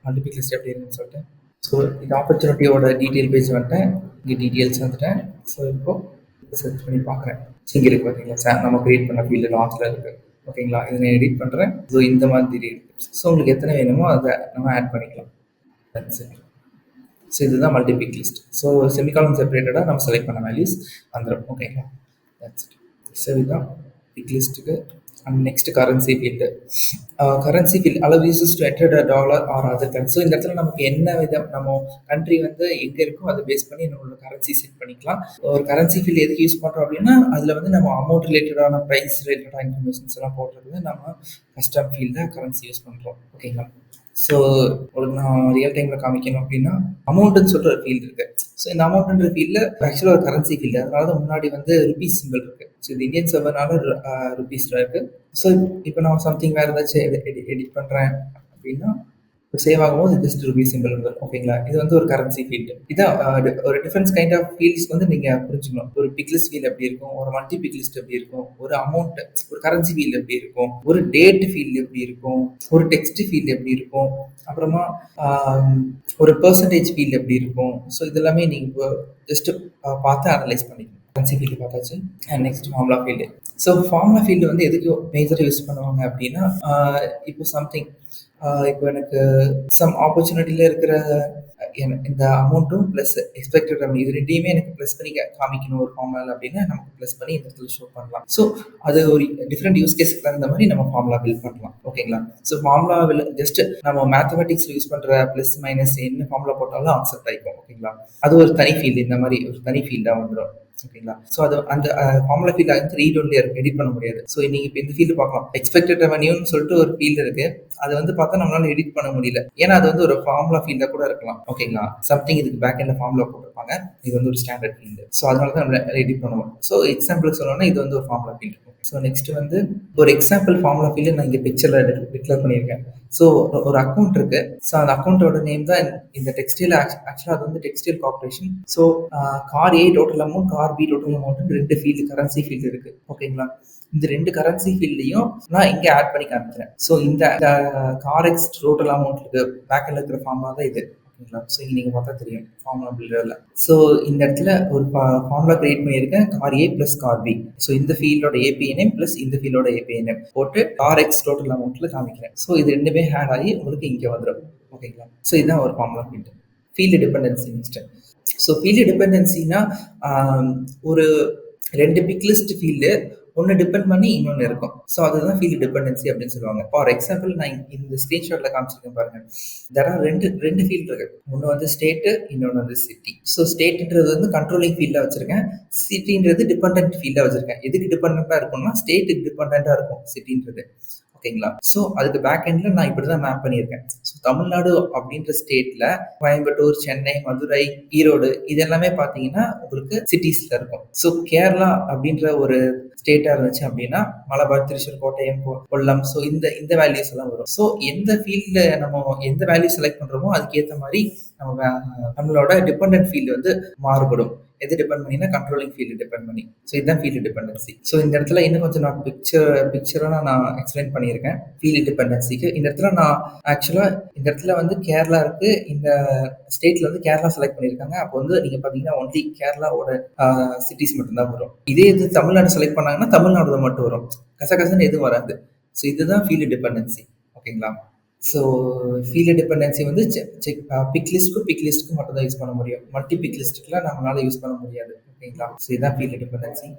மல்டிபிள் லிஸ்ட் எப்படி இருக்குன்னு சொல்லிட்டு. ஸோ இது ஆப்பர்ச்சுனிட்டியோட டீட்டெயில் பேஜ் வந்துட்டேன். இங்கே டீட்டெயில்ஸ் வந்துட்டேன். ஸோ இப்போ சர்ச் பண்ணி பார்க்குறேன். இங்கே இருக்கு பார்த்தீங்களா சார், நம்ம கிரியேட் பண்ண ஃபீல்டு லாஸ்ட்டில் இருக்குது. ஓகேங்களா, இதை நான் எடிட் பண்ணுறேன். ஸோ இந்த மாதிரி இருக்குது. ஸோ உங்களுக்கு எத்தனை வேணுமோ அதை நம்ம ஆட் பண்ணிக்கலாம். சரி, ஸோ இதுதான் மல்டிபிக் லிஸ்ட். ஸோ செமிகாலன் செப்பரேட்டடாக நம்ம செலக்ட் பண்ண வேல்யூஸ் வந்துடும். ஓகேங்களா, தட்ஸ் இட். ஸோ இதுதான் பிக் லிஸ்ட்டுக்கு. And next currency field. Currency field allow யூசஸ் to enter dollar or other currency. So இந்த இடத்துல நமக்கு என்ன விதம் நம்ம கண்ட்ரி வந்து எங்கே இருக்கோ அதை பேஸ் பண்ணி நம்மளோட கரன்சி செட் பண்ணிக்கலாம். ஒரு கரன்சி ஃபீல்டு எதுக்கு யூஸ் பண்ணுறோம் அப்படின்னா, அதில் வந்து நம்ம அமௌண்ட் ரிலேட்டடான ப்ரைஸ் ரிலேட்டடான இன்ஃபர்மேஷன்ஸ் எல்லாம் போடுறது நம்ம கஸ்டம் ஃபீல்டில் கரன்சி யூஸ் பண்ணுறோம். ஓகேங்களா, ஸோ உங்களுக்கு நான் ரியல் டைமில் காமிக்கணும் அப்படின்னா அமௌண்ட்டுன்னு சொல்கிற ஒரு ஃபீல்டு இருக்குது. ஸோ இந்த அமௌண்ட்ன்ற ஃபீல்டில் ஆக்சுவலாக ஒரு கரன்சி ஃபீல்டு, அதனால தான் முன்னாடி வந்து ருபீஸ் சிம்பிள் இருக்குது. ஸோ இது இந்தியன் சர்வர்னால ருபீஸில் இருக்குது. ஸோ இப்போ நான் சம்திங் வேறு ஏதாச்சும் எடிட் பண்ணுறேன் அப்படின்னா சேவ் ஆகும்போது ஜஸ்ட் ருபீஸ் சிம்பிள் வரும். ஓகேங்களா, இது வந்து ஒரு கரன்சி ஃபீல்டு. இதான் ஒரு டிஃபரன்ஸ் கைண்ட் ஆஃப் ஃபீல்ட்ஸ் வந்து நீங்கள் புரிஞ்சுக்கணும். ஒரு பிக் லிஸ்ட் ஃபீல்டு எப்படி இருக்கும், ஒரு மல்டி பிக் லிஸ்ட் எப்படி இருக்கும், ஒரு அமௌண்ட் ஒரு கரன்சி ஃபீல்டு எப்படி இருக்கும், ஒரு டேட் ஃபீல்டு எப்படி இருக்கும், ஒரு டெக்ஸ்ட் ஃபீல்டு எப்படி இருக்கும், அப்புறமா ஒரு பெர்சன்டேஜ் ஃபீல்டு எப்படி இருக்கும். ஸோ இதெல்லாமே நீங்கள் ஜஸ்ட் பார்த்து அனலைஸ் பண்ணிக்கணும். கரன்சி ஃபீல்டு பார்த்தாச்சு. And next formula field. So formula field வந்து எதுக்கு மேஜராக யூஸ் பண்ணுவாங்க அப்படின்னா, இப்போ சம்திங் இப்போ எனக்கு சம் ஆப்பர்ச்சுனிட்டியில் இருக்கிற இந்த அமௌண்ட்டும் ப்ளஸ் எக்ஸ்பெக்டட் ரெவன்யூ இது ரெண்டையுமே எனக்கு ப்ளஸ் பண்ணி காமிக்கணும் ஒரு ஃபார்முலா அப்படின்னா நமக்கு ப்ளஸ் பண்ணி இந்த இடத்துல ஷோ பண்ணலாம். ஸோ அது ஒரு டிஃப்ரெண்ட் யூஸ் கேஸ்க்கு தகுந்த மாதிரி நம்ம ஃபார்முலா பில்ட் பண்ணலாம். ஓகேங்களா, ஸோ ஃபார்முலா ஜஸ்ட் நம்ம மேத்தமெட்டிக்ஸ் யூஸ் பண்ணுற ப்ளஸ் மைனஸ் என்ன ஃபார்முலா போட்டாலும் அக்செப்ட் ஆகிக்கும். ஓகேங்களா, அது ஒரு தனி ஃபீல்டு, இந்த மாதிரி ஒரு தனி ஃபீல்டாக வந்துடும். ஓகேங்களா, ஸோ அது அந்த ஃபார்முலா ஃபீல்டு வந்து ரீட் ஒன்லி எடிட் பண்ண முடியாது. ஸோ நீங்கள் இப்போ இந்த ஃபீல்டு பார்க்கலாம், எக்ஸ்பெக்டட் ரெவன்யூன்னு சொல்லிட்டு ஒரு ஃபீல்டு இருக்கு. அது வந்து பார்த்தா நம்மளால எடிட் பண்ண முடியல, ஏன்னா அது வந்து ஒரு ஃபார்முலா ஃபீல்டாக கூட இருக்கலாம். ஓகேங்களா, சம்திங் இதுக்கு பேக் எண்ட் ஃபார்முலா போட்டிருப்பாங்க, இது வந்து ஒரு ஸ்டாண்டர்ட் ஃபீல்டு. ஸோ அதனால தான் நம்ம எடிட் பண்ணுவோம். ஸோ எக்ஸாம்பிளுக்கு சொல்லணும்னா இது வந்து ஒரு ஃபார்முலா ஃபீல்டு. ஸோ நெக்ஸ்ட் வந்து ஒரு எக்ஸாம்பிள் ஃபார்முலா ஃபீல்டு நான் இங்கே பிக்சரில் டிக்ளேர் பண்ணியிருக்கேன். ஸோ ஒரு அக்கௌண்ட் இருக்கு. ஸோ அந்த அக்கௌண்ட்டோட நேம் தான் இந்த டெக்ஸ்டைல். ஆக்சுவலாக அது வந்து textile corporation. So car A total amount, car B total amount, ரெண்டு ஃபீல்டு கரன்சி ஃபீல்டு இருக்கு. ஓகேங்களா, இந்த ரெண்டு கரன்சி ஃபீல்டையும் நான் இங்கே ஆட் பண்ணி காமிக்கிறேன். ஸோ இந்த கார் எக்ஸ் டோட்டல் அமௌண்ட்டுக்கு பேக்கில் இருக்கிற ஃபார்முலா தான் இது. ஓகேங்களா, ஸோ இங்கே நீங்கள் பார்த்தா தெரியும் ஃபார்முலா பில்டரில். ஸோ இந்த இடத்துல ஒரு ஃபார்முலா கிரியேட் பண்ணியிருக்கேன், கார் ஏ ப்ளஸ் கார் பி. ஸோ இந்த ஃபீல்டோட ஏபிஎன்எம் ப்ளஸ் இந்த ஃபீல்டோட ஏபிஎன்எம் போட்டு கார் எக்ஸ் டோட்டல் அமௌண்ட்டில் காமிக்கிறேன். ஸோ இது ரெண்டுமே ஆட் ஆகி உங்களுக்கு இங்கே வந்துடும். ஓகேங்களா, ஸோ இதுதான் ஒரு formula field. Field dependency next. So field டிபெண்டன்சினா ஒரு ரெண்டு பிக் லிஸ்ட் ஃபீல்டு ஒன்று டிபெண்ட் பண்ணி இன்னொன்று இருக்கும். ஸோ அதுதான் ஃபீல்டு டிபெண்டன்சி அப்படின்னு சொல்லுவாங்க. ஃபார் எக்ஸாம்பிள் நான் இந்த ஸ்க்ரீன்ஷாட்டில் காமிச்சிருக்கேன் பாருங்க, தர ரெண்டு ஃபீல்டு இருக்கு. ஒன்று வந்து ஸ்டேட்டு, இன்னொன்று வந்து சிட்டி. ஸோ ஸ்டேட்டுன்றது வந்து கண்ட்ரோலிங் ஃபீல்டாக வச்சிருக்கேன், சிட்டின்றது டிபெண்டன்ட் ஃபீல்டாக வச்சிருக்கேன். எதுக்கு டிபெண்டண்ட்டாக இருக்கும்னா ஸ்டேட்டுக்கு டிபெண்டண்ட்டாக இருக்கும் சிட்டின்றது. ஓகேங்களா, ஸோ அதுக்கு பேக் எண்ட்ல நான் இப்படி தான் மேப் பண்ணியிருக்கேன். ஸோ தமிழ்நாடு அப்படின்ற ஸ்டேட்ல கோயம்புத்தூர், சென்னை, மதுரை, ஈரோடு இது எல்லாமே பார்த்தீங்கன்னா உங்களுக்கு சிட்டிஸ்ல இருக்கும். ஸோ கேரளா அப்படின்ற ஒரு ஸ்டேட்டா இருந்துச்சு அப்படின்னா மலபார், திருச்சூர், கோட்டயம், கொல்லம், ஸோ இந்த வேல்யூஸ் எல்லாம் வரும். ஸோ எந்த ஃபீல்ட்ல நம்ம எந்த வேல்யூ செலக்ட் பண்றோமோ அதுக்கேற்ற மாதிரி நம்மளோட டிபெண்டன்ட் ஃபீல்டு வந்து மாறுபடும். எது டிபெண்ட் பண்ணினா கண்ட்ரோலிங் ஃபீல்டு டிபெண்ட் பண்ணி. ஸோ இதுதான் ஃபீல்டு டிபெண்டன்சி. ஸோ இந்த இடத்துல இன்னும் கொஞ்சம் நான் பிக்சராக நான் எக்ஸ்பிளைன் பண்ணியிருக்கேன் ஃபீல்டு டிபெண்டன்சிக்கு. இந்த இடத்துல நான் ஆக்சுவலாக இந்த இடத்துல வந்து கேரளா இருக்கு, இந்த ஸ்டேட்ல வந்து கேரளா செலக்ட் பண்ணியிருக்காங்க. அப்போ வந்து நீங்க பார்த்தீங்கன்னா ஒன்லி கேரளாவோட சிட்டிஸ் மட்டும்தான் வரும். இதே இது தமிழ்நாடு செலக்ட் பண்ணாங்கன்னா தமிழ்நாடு தான் மட்டும் வரும், கசகசன்னு எதுவும் வராது. ஸோ இதுதான் ஃபீல்டு டிபெண்டன்சி. ஓகேங்களா, ஸோ ஃபீல்டு டிபெண்டன்சி வந்து பிக் லிஸ்ட்டுக்கு மட்டும் தான் யூஸ் பண்ண முடியும், மல்டி பிக் லிஸ்ட்டுக்குலாம் நம்மளால யூஸ் பண்ண முடியாது. ஓகேங்களா, ஸோ இதுதான் field dependency.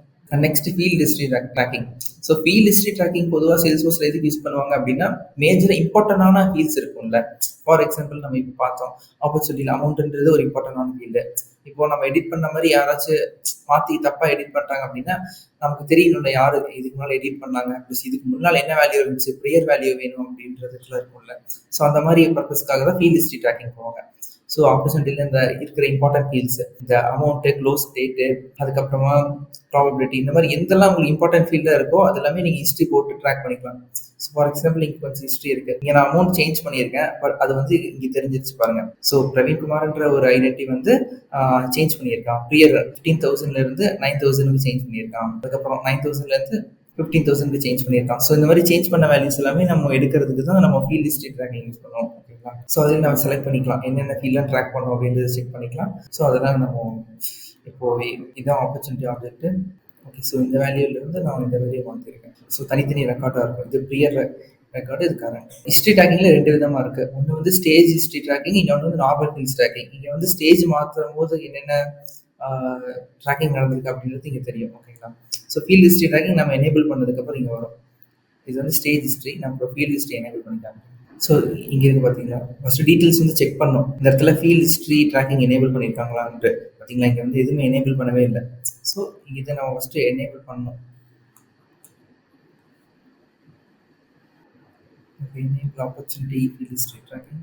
Next field history tracking. So field history tracking பொதுவாக சேல்ஸ்ஃபோர்ஸில் எதுக்கு யூஸ் பண்ணுவாங்க அப்படின்னா, மேஜர் இம்பார்ட்டண்டான ஃபீல்ட்ஸ் இருக்கும்ல. ஃபார் எக்ஸாம்பிள் நம்ம இப்போ பார்த்தோம் ஆப்பர்ச்சுனிட்டியில் அமௌண்ட்ன்றது ஒரு இம்பார்ட்டண்டான ஃபீல்டு. இப்போ நம்ம எடிட் பண்ண மாதிரி யாராச்சும் மாற்றி தப்பாக எடிட் பண்ணிட்டாங்க அப்படின்னா நமக்கு தெரியணும்ல யார் இதுக்கு முன்னால் எடிட் பண்ணாங்க, ப்ளஸ் இதுக்கு முன்னால் என்ன வேல்யூ இருந்துச்சு, ப்ரியர் வேல்யூ வேணும் அப்படின்றதுக்குள்ள இருக்கும்ல. ஸோ அந்த மாதிரி பர்பஸ்க்காக தான் ஃபீல்ட் ஹிஸ்ட்ரி ட்ராக்கிங் போவாங்க. ஸோ ஆப்பர்ச்சுனிட்டியில் இந்த இருக்கிற இம்பார்ட்டன்ட் ஃபீல்ட்ஸ், இந்த அமௌண்ட்டு, க்ளோஸ் டேட்டு, அதுக்கப்புறமா ப்ராபபிலிட்டி, இந்த மாதிரி எந்தெல்லாம் உங்களுக்கு இம்பார்ட்டன்ட் ஃபீல்டாக இருக்கோ அது எல்லாமே நீங்கள் ஹிஸ்ட்ரி போட்டு ட்ராக் பண்ணிக்கலாம். ஸோ ஃபார் எக்ஸாம்பிள் இங்கே கொஞ்சம் ஹிஸ்ட்ரி இருக்குது, இங்கே நான் அமௌண்ட் சேஞ்ச் பண்ணியிருக்கேன், பட் அது வந்து இங்கே தெரிஞ்சிருச்சு பாருங்கள். ஸோ பிரவீன்குமார்ன்ற ஒரு ஐடென்டிட்டி வந்து சேஞ்ச் பண்ணியிருக்கான், ப்ரியர் 15,000 9,000 சேஞ்ச் பண்ணியிருக்கான். அதுக்கப்புறம் 9,000 15,000க்கு சேஞ்ச் பண்ணியிருக்கான். ஸோ இந்த மாதிரி சேஞ்ச் பண்ண வேல்யூஸ் எல்லாமே நம்ம எடுக்கிறதுக்கு தான் நம்ம ஃபீல்ட் ஹிஸ்ட்ரி ட்ராக்கிங் யூஸ் பண்ணுவோம். ஓகேங்களா? ஸோ அதில் நம்ம செலக்ட் பண்ணிக்கலாம் என்னென்ன ஃபீல்ட்லாம் ட்ராக் பண்ணோம் அப்படின்றத செக் பண்ணிக்கலாம். ஸோ அதெல்லாம் நம்ம இப்போ இதான் ஆப்பர்ச்சுனிட்டி ஆப்ஜெக்ட். ஓகே, ஸோ இந்த வேல்யூலேருந்து நான் இந்த வேல்யூ மாற்றிருக்கேன். ஸோ தனித்தனி ரெக்கார்டாக இருக்கும். இது ப்ரியர் ரெக்கார்டு, இது கரண்ட். ஹிஸ்ட்ரி ட்ராக்கிங்கில் 2 விதமாக இருக்குது. ஒன்று வந்து ஸ்டேஜ் ஹிஸ்ட்ரி ட்ராக்கிங், இன்னொன்று வந்து நார்மல் ஃபீல்ட்ஸ் ட்ராக்கிங். இங்கே வந்து ஸ்டேஜ் மாற்றும் போது என்னென்ன ட்ராக்கிங் நடந்திருக்கு அப்படின்றது இங்கே தெரியும். ஓகேங்களா? ஸோ ஃபீல்ட் ஹிஸ்ட்ரி ட்ராக்கிங் நம்ம எனேபிள் பண்ணதுக்கப்புறம் இங்கே வரும். இது வந்து ஸ்டேஜ் ஹிஸ்ட்ரி, நம்ம ஃபீல்ட் ஹிஸ்ட்ரி எனேபிள் பண்ணிக்கலாம். ஸோ இங்கே இருக்கு பார்த்தீங்களா, ஃபஸ்ட்டு டீட்டெயில்ஸ் வந்து செக் பண்ணோம். இந்த இடத்துல ஃபீல்ட் ஹிஸ்ட்ரி ட்ராக்கிங் எனேபிள் பண்ணியிருக்காங்களான்ட்டு பார்த்தீங்களா, இங்கே வந்து எதுவுமே எனேபிள் பண்ணவே இல்லை. ஸோ இதை நம்ம ஃபஸ்ட்டு எனேபிள் பண்ணணும். Okay, enable opportunity field history tracking.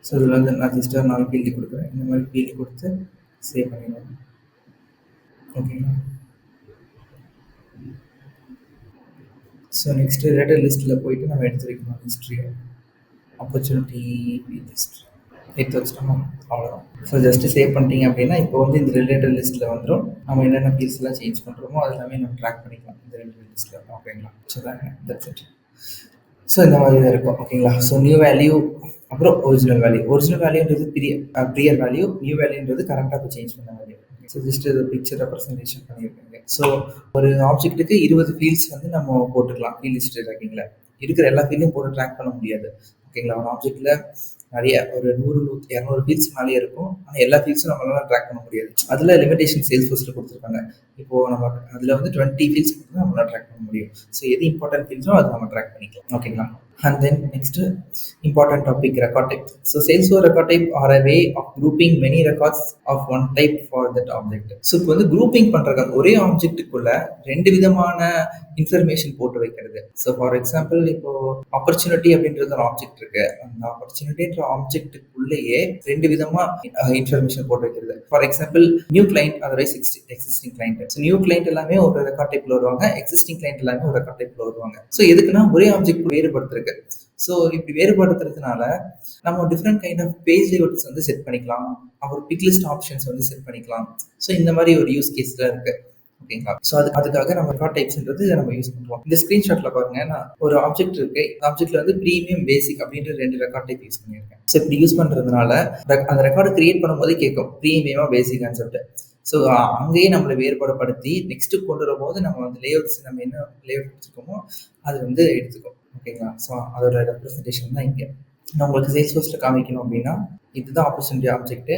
So இதில் வந்து நான் ஜஸ்ட் 4 ஃபீல்டு கொடுக்குறேன். இந்த மாதிரி ஃபீல்டு கொடுத்து சேவ் பண்ணிடுவோம். ஓகேங்களா? ஸோ நெக்ஸ்ட்டு ரிலேட்டட் லிஸ்ட்டில் போயிட்டு நம்ம எடுத்து வைக்கணும் ஹிஸ்ட்ரியை. ஆப்பர்ச்சுனிட்டி ஃபீல்ட் ஹிஸ்ட்ரி எடுத்து வச்சிட்டோமா, அவ்வளோதான். ஸோ ஜஸ்ட்டு சேவ் பண்ணிட்டீங்க அப்படின்னா இப்போ வந்து இந்த ரிலேட்டட் லிஸ்ட்டில் வந்துடும். நம்ம என்னென்ன ஃபீல்ட்ஸ்லாம் சேஞ்ச் பண்ணுறோமோ அது எல்லாமே நம்ம ட்ராக் பண்ணிக்கலாம் இந்த ரிலேட்டட் லிஸ்ட்டில். ஓகேங்களா? So that's it. ஸோ இந்த மாதிரி தான் இருக்கும். ஓகேங்களா? ஸோ நியூ வேல்யூ, அப்புறம் ஒரிஜினல் வேல்யூ. ஒரிஜினல் வேல்யூன்றது ப்ரியர் வேல்யூ, நியூ வேல்யூன்றது கரண்ட்டாக இப்போ சேஞ்ச் பண்ண வேல்யூ. ஸோ ஜஸ்ட் இது பிக்சர் ரெப்ரஸன்டேஷன் பண்ணியிருக்காங்க. ஸோ ஒரு ஆப்ஜெக்ட்டுக்கு 20 ஃபீல்ட்ஸ் வந்து நம்ம போட்டுக்கலாம். ஃபீல்ட் ஹிஸ்ட்ரி ட்ராக்கிங்கில் இருக்கிற எல்லா ஃபீல்டையும் போட்டு ட்ராக் பண்ண முடியாது. ஓகேங்களா? ஒரு ஆப்ஜெக்ட்டில் நிறைய ஒரு 100, 200 ஃபீல்ட்ஸ் மேலேயே இருக்கும். ஆனால் எல்லா ஃபீல்ட்ஸும் நம்மளால ட்ராக் பண்ண முடியாது. அதில் லிமிடேஷன் சேல்ஸ் ஃபோர்ஸில் கொடுத்துருக்காங்க. இப்போது நம்ம அதில் வந்து 20 ஃபீல்ட்ஸ் மட்டும் நம்மளால் ட்ராக் பண்ண முடியும். ஸோ எது இம்பார்ட்டன்ட் ஃபீல்ட்ஸோ அதை நம்ம ட்ராக் பண்ணிக்கலாம். ஓகேங்களா? And then next important topic, record type. So Salesforce record type are a way of grouping many records of one type for that object. So இப்போ வந்து குரூப்பிங் பண்றாங்க, ஒரே ஆப்ஜெக்ட்டுக்குள்ள 2 விதமான இன்ஃபர்மேஷன் போட்டு வைக்கிறது. ஸோ ஃபார் எக்ஸாம்பிள் இப்போ ஆப்பர்ச்சுனிட்டி அப்படின்றது ஒரு ஆப்ஜெக்ட் இருக்கு. அந்த ஆப்பர்ச்சுனிட்டின்ற ஆப்ஜெக்ட்டுக்குள்ளேயே 2 விதமா இன்ஃபர்மேஷன் போட்டு வைக்கிறது. For example new client, otherwise existing client. So new client எல்லாமே ஒரு ரெக்கார்ட் டைப்ல வருவாங்க, எக்ஸிஸ்டிங் கிளைண்ட் எல்லாமே ஒரு ரெக்கார்ட் டைப்ல வருவாங்க. ஸோ எதுக்குன்னா ஒரே ஆப்ஜெக்ட் வேறுபடுத்துறது. ஸோ இப்படி வேறுபடுத்துறதுனால நம்ம different kind of page layouts வந்து செட் பண்ணிக்கலாம், அப்புறம் பிக் லிஸ்ட் ஆப்ஷன்ஸ் வந்து செட் பண்ணிக்கலாம். ஸோ இந்த மாதிரி ஒரு யூஸ் கேஸ்ல இருக்கு. ஓகேங்களா? ஸோ அதுக்காக நம்ம ரெக்கார்ட் டைப்ஸ்ன்றது நம்ம யூஸ் பண்ணுவோம். இந்த ஸ்க்ரீன்ஷாட்ல பாருங்க, நான் ஒரு ஆப்ஜெக்ட் இருக்கு. இந்த ஆப்ஜெக்ட்ல வந்து ப்ரீமியம், பேசிக் அப்படின்ற 2 ரெக்கார்ட் டைப் யூஸ் பண்ணியிருக்கேன். ஸோ இப்படி யூஸ் பண்றதுனால அந்த ரெக்கார்டு கிரியேட் பண்ணும்போதே கேட்கும் ப்ரீமியமா பேசிக்கான்னு சொல்லிட்டு. ஸோ அங்கேயே நம்மளை வேறுபாடுபடுத்தி நெக்ஸ்ட் கொண்டு வரும்போது நம்ம வந்து லேஅவுட்ஸ், நம்ம என்ன லேஅவுட் கொடுத்துருக்கோமோ அது வந்து எடுத்துக்கும். ஓகேங்களா? ஸோ அதோட ரெப்ரஸன்டேஷன் தான் இங்கே நான் உங்களுக்கு சேல்ஸ்ஃபோர்ஸில் காமிக்கணும். அப்படின்னா இதுதான் ஆப்பர்ச்சுனிட்டி ஆப்ஜெக்ட்.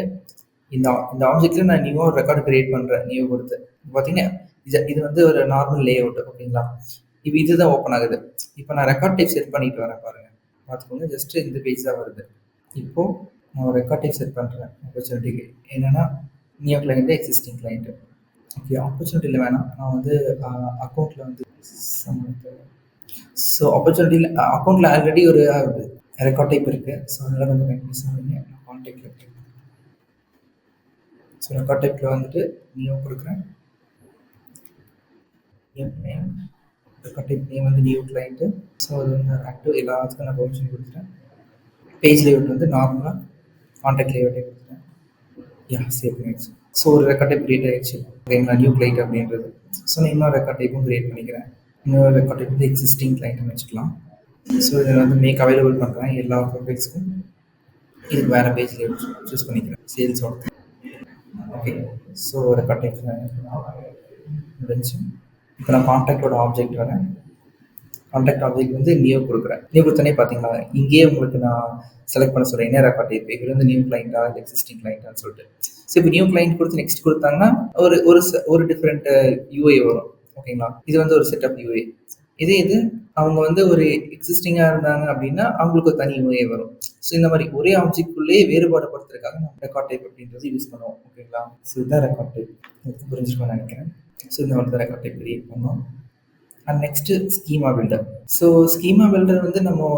இந்த ஆப்ஜெக்ட்ல நான் நியூவாக ஒரு ரெக்கார்டு கிரியேட் பண்ணுறேன். நியூ கொடுத்து பார்த்தீங்கன்னா இது வந்து ஒரு நார்மல் லே அவுட். ஓகேங்களா? இப்போ இதுதான் ஓப்பன் ஆகுது. இப்போ நான் ரெக்கார்ட் டைப் செட் பண்ணிட்டு வரேன் பாருங்க, பார்த்துக்கோங்க. ஜஸ்ட் இந்த பேஜ் தான் வருது. இப்போ நான் ஒரு ரெக்கார்ட் டைப் செட் பண்ணுறேன் ஆப்பர்ச்சுனிட்டிக்கு. என்னன்னா new client, existing client. Okay, ஆப்பர்ச்சுனிட்டியில் வேணாம், நான் வந்து அக்கௌண்ட்டில் வந்து ஸோ ஆப்பர்ச்சுனிட்டியில் அக்கௌண்ட்டில் ஆல்ரெடி ஒரு ரெக்கார்ட் டைப் இருக்குது. ஸோ அதனால் கொஞ்சம் கன்ஃபியூஸ் ஆகுங்க. நான் கான்டாக்டில் இருக்கேன். ஸோ ரெக்கார்ட் டைப்பில் வந்துட்டு நியூ கொடுக்குறேன். நேம் ரெக்கார்ட் டைப் நேம் வந்து நியூ கிளைண்ட்டு. ஸோ அது வந்து ஆக்டிவ், எல்லாத்துக்கும் நான் பர்மிஷன் கொடுத்துட்டேன். பேஜ் லேஅவுட் வந்து நார்மலாக கான்டாக்ட் லேஅவுட்டே கொடுத்துட்டேன். யா, சேவ் பண்ணிடுச்சு. ஸோ ஒரு ரெக்கார்ட் டைப் கிரியேட் ஆகிடுச்சு. ஓகேங்களா? நியூ கிளைண்ட் அப்படின்றது. ஸோ நான் இன்னொரு ரெக்கார்ட் டைப்பும் கிரியேட் பண்ணிக்கிறேன். இன்னொரு ரெக்கார்ட் டைப் வந்து எக்ஸிஸ்டிங் கிளைண்ட்னு வச்சுக்கலாம். ஸோ இதில் வந்து மேக் அவைலபிள் பண்ணுறேன் எல்லா ப்ராடக்ட்ஸ்க்கும். இதுக்கு வேறு பேஜ் லேஅவுட் சூஸ் பண்ணிக்கிறேன், சேல்ஸோட. ஓகே, ஸோ ரெக்கார்ட் டைப் முடிஞ்சு. இப்போ நான் கான்டாக்டோட ஆப்ஜெக்ட் வரேன். கான்டாக்ட் ஆப்ஜெக்ட் வந்து நியூ கொடுக்குறேன். நியூ கொடுத்தனே பார்த்தீங்களா, இங்கேயே உங்களுக்கு நான் செலக்ட் பண்ண சொல்கிறேன் என்ன ரெக்கார்ட் டைப். இது வந்து நியூ கிளைண்டா இல்லை எக்ஸிஸ்டிங் கிளைண்டான்னு சொல்லிட்டு. ஸோ இப்போ நியூ கிளைண்ட் கொடுத்து நெக்ஸ்ட் கொடுத்தாங்கன்னா ஒரு டிஃப்ரெண்ட் யூஐ வரும். ஓகேங்களா? இது வந்து ஒரு செட்டப் யூஐ. இது அவங்க வந்து ஒரு எக்ஸிஸ்டிங்காக இருந்தாங்க அப்படின்னா அவங்களுக்கு ஒரு தனி யூஐ வரும். ஸோ இந்த மாதிரி ஒரே ஆப்ஜெக்ட்குள்ளேயே வேறுபாடுபடுத்துறதுக்காக நம்ம ரெக்கார்ட் டைப் அப்படின்றது யூஸ் பண்ணுவோம். ஓகேங்களா? ஸோ இதுதான் ரெக்கார்ட் டைப். புரிஞ்சுக்கணும்னு நினைக்கிறேன். ஸோ இந்த மாதிரி தான் ரெக்கார்ட் டைப் கிரியேட் பண்ணோம். And next schema builder. So schema builder வந்து நம்ம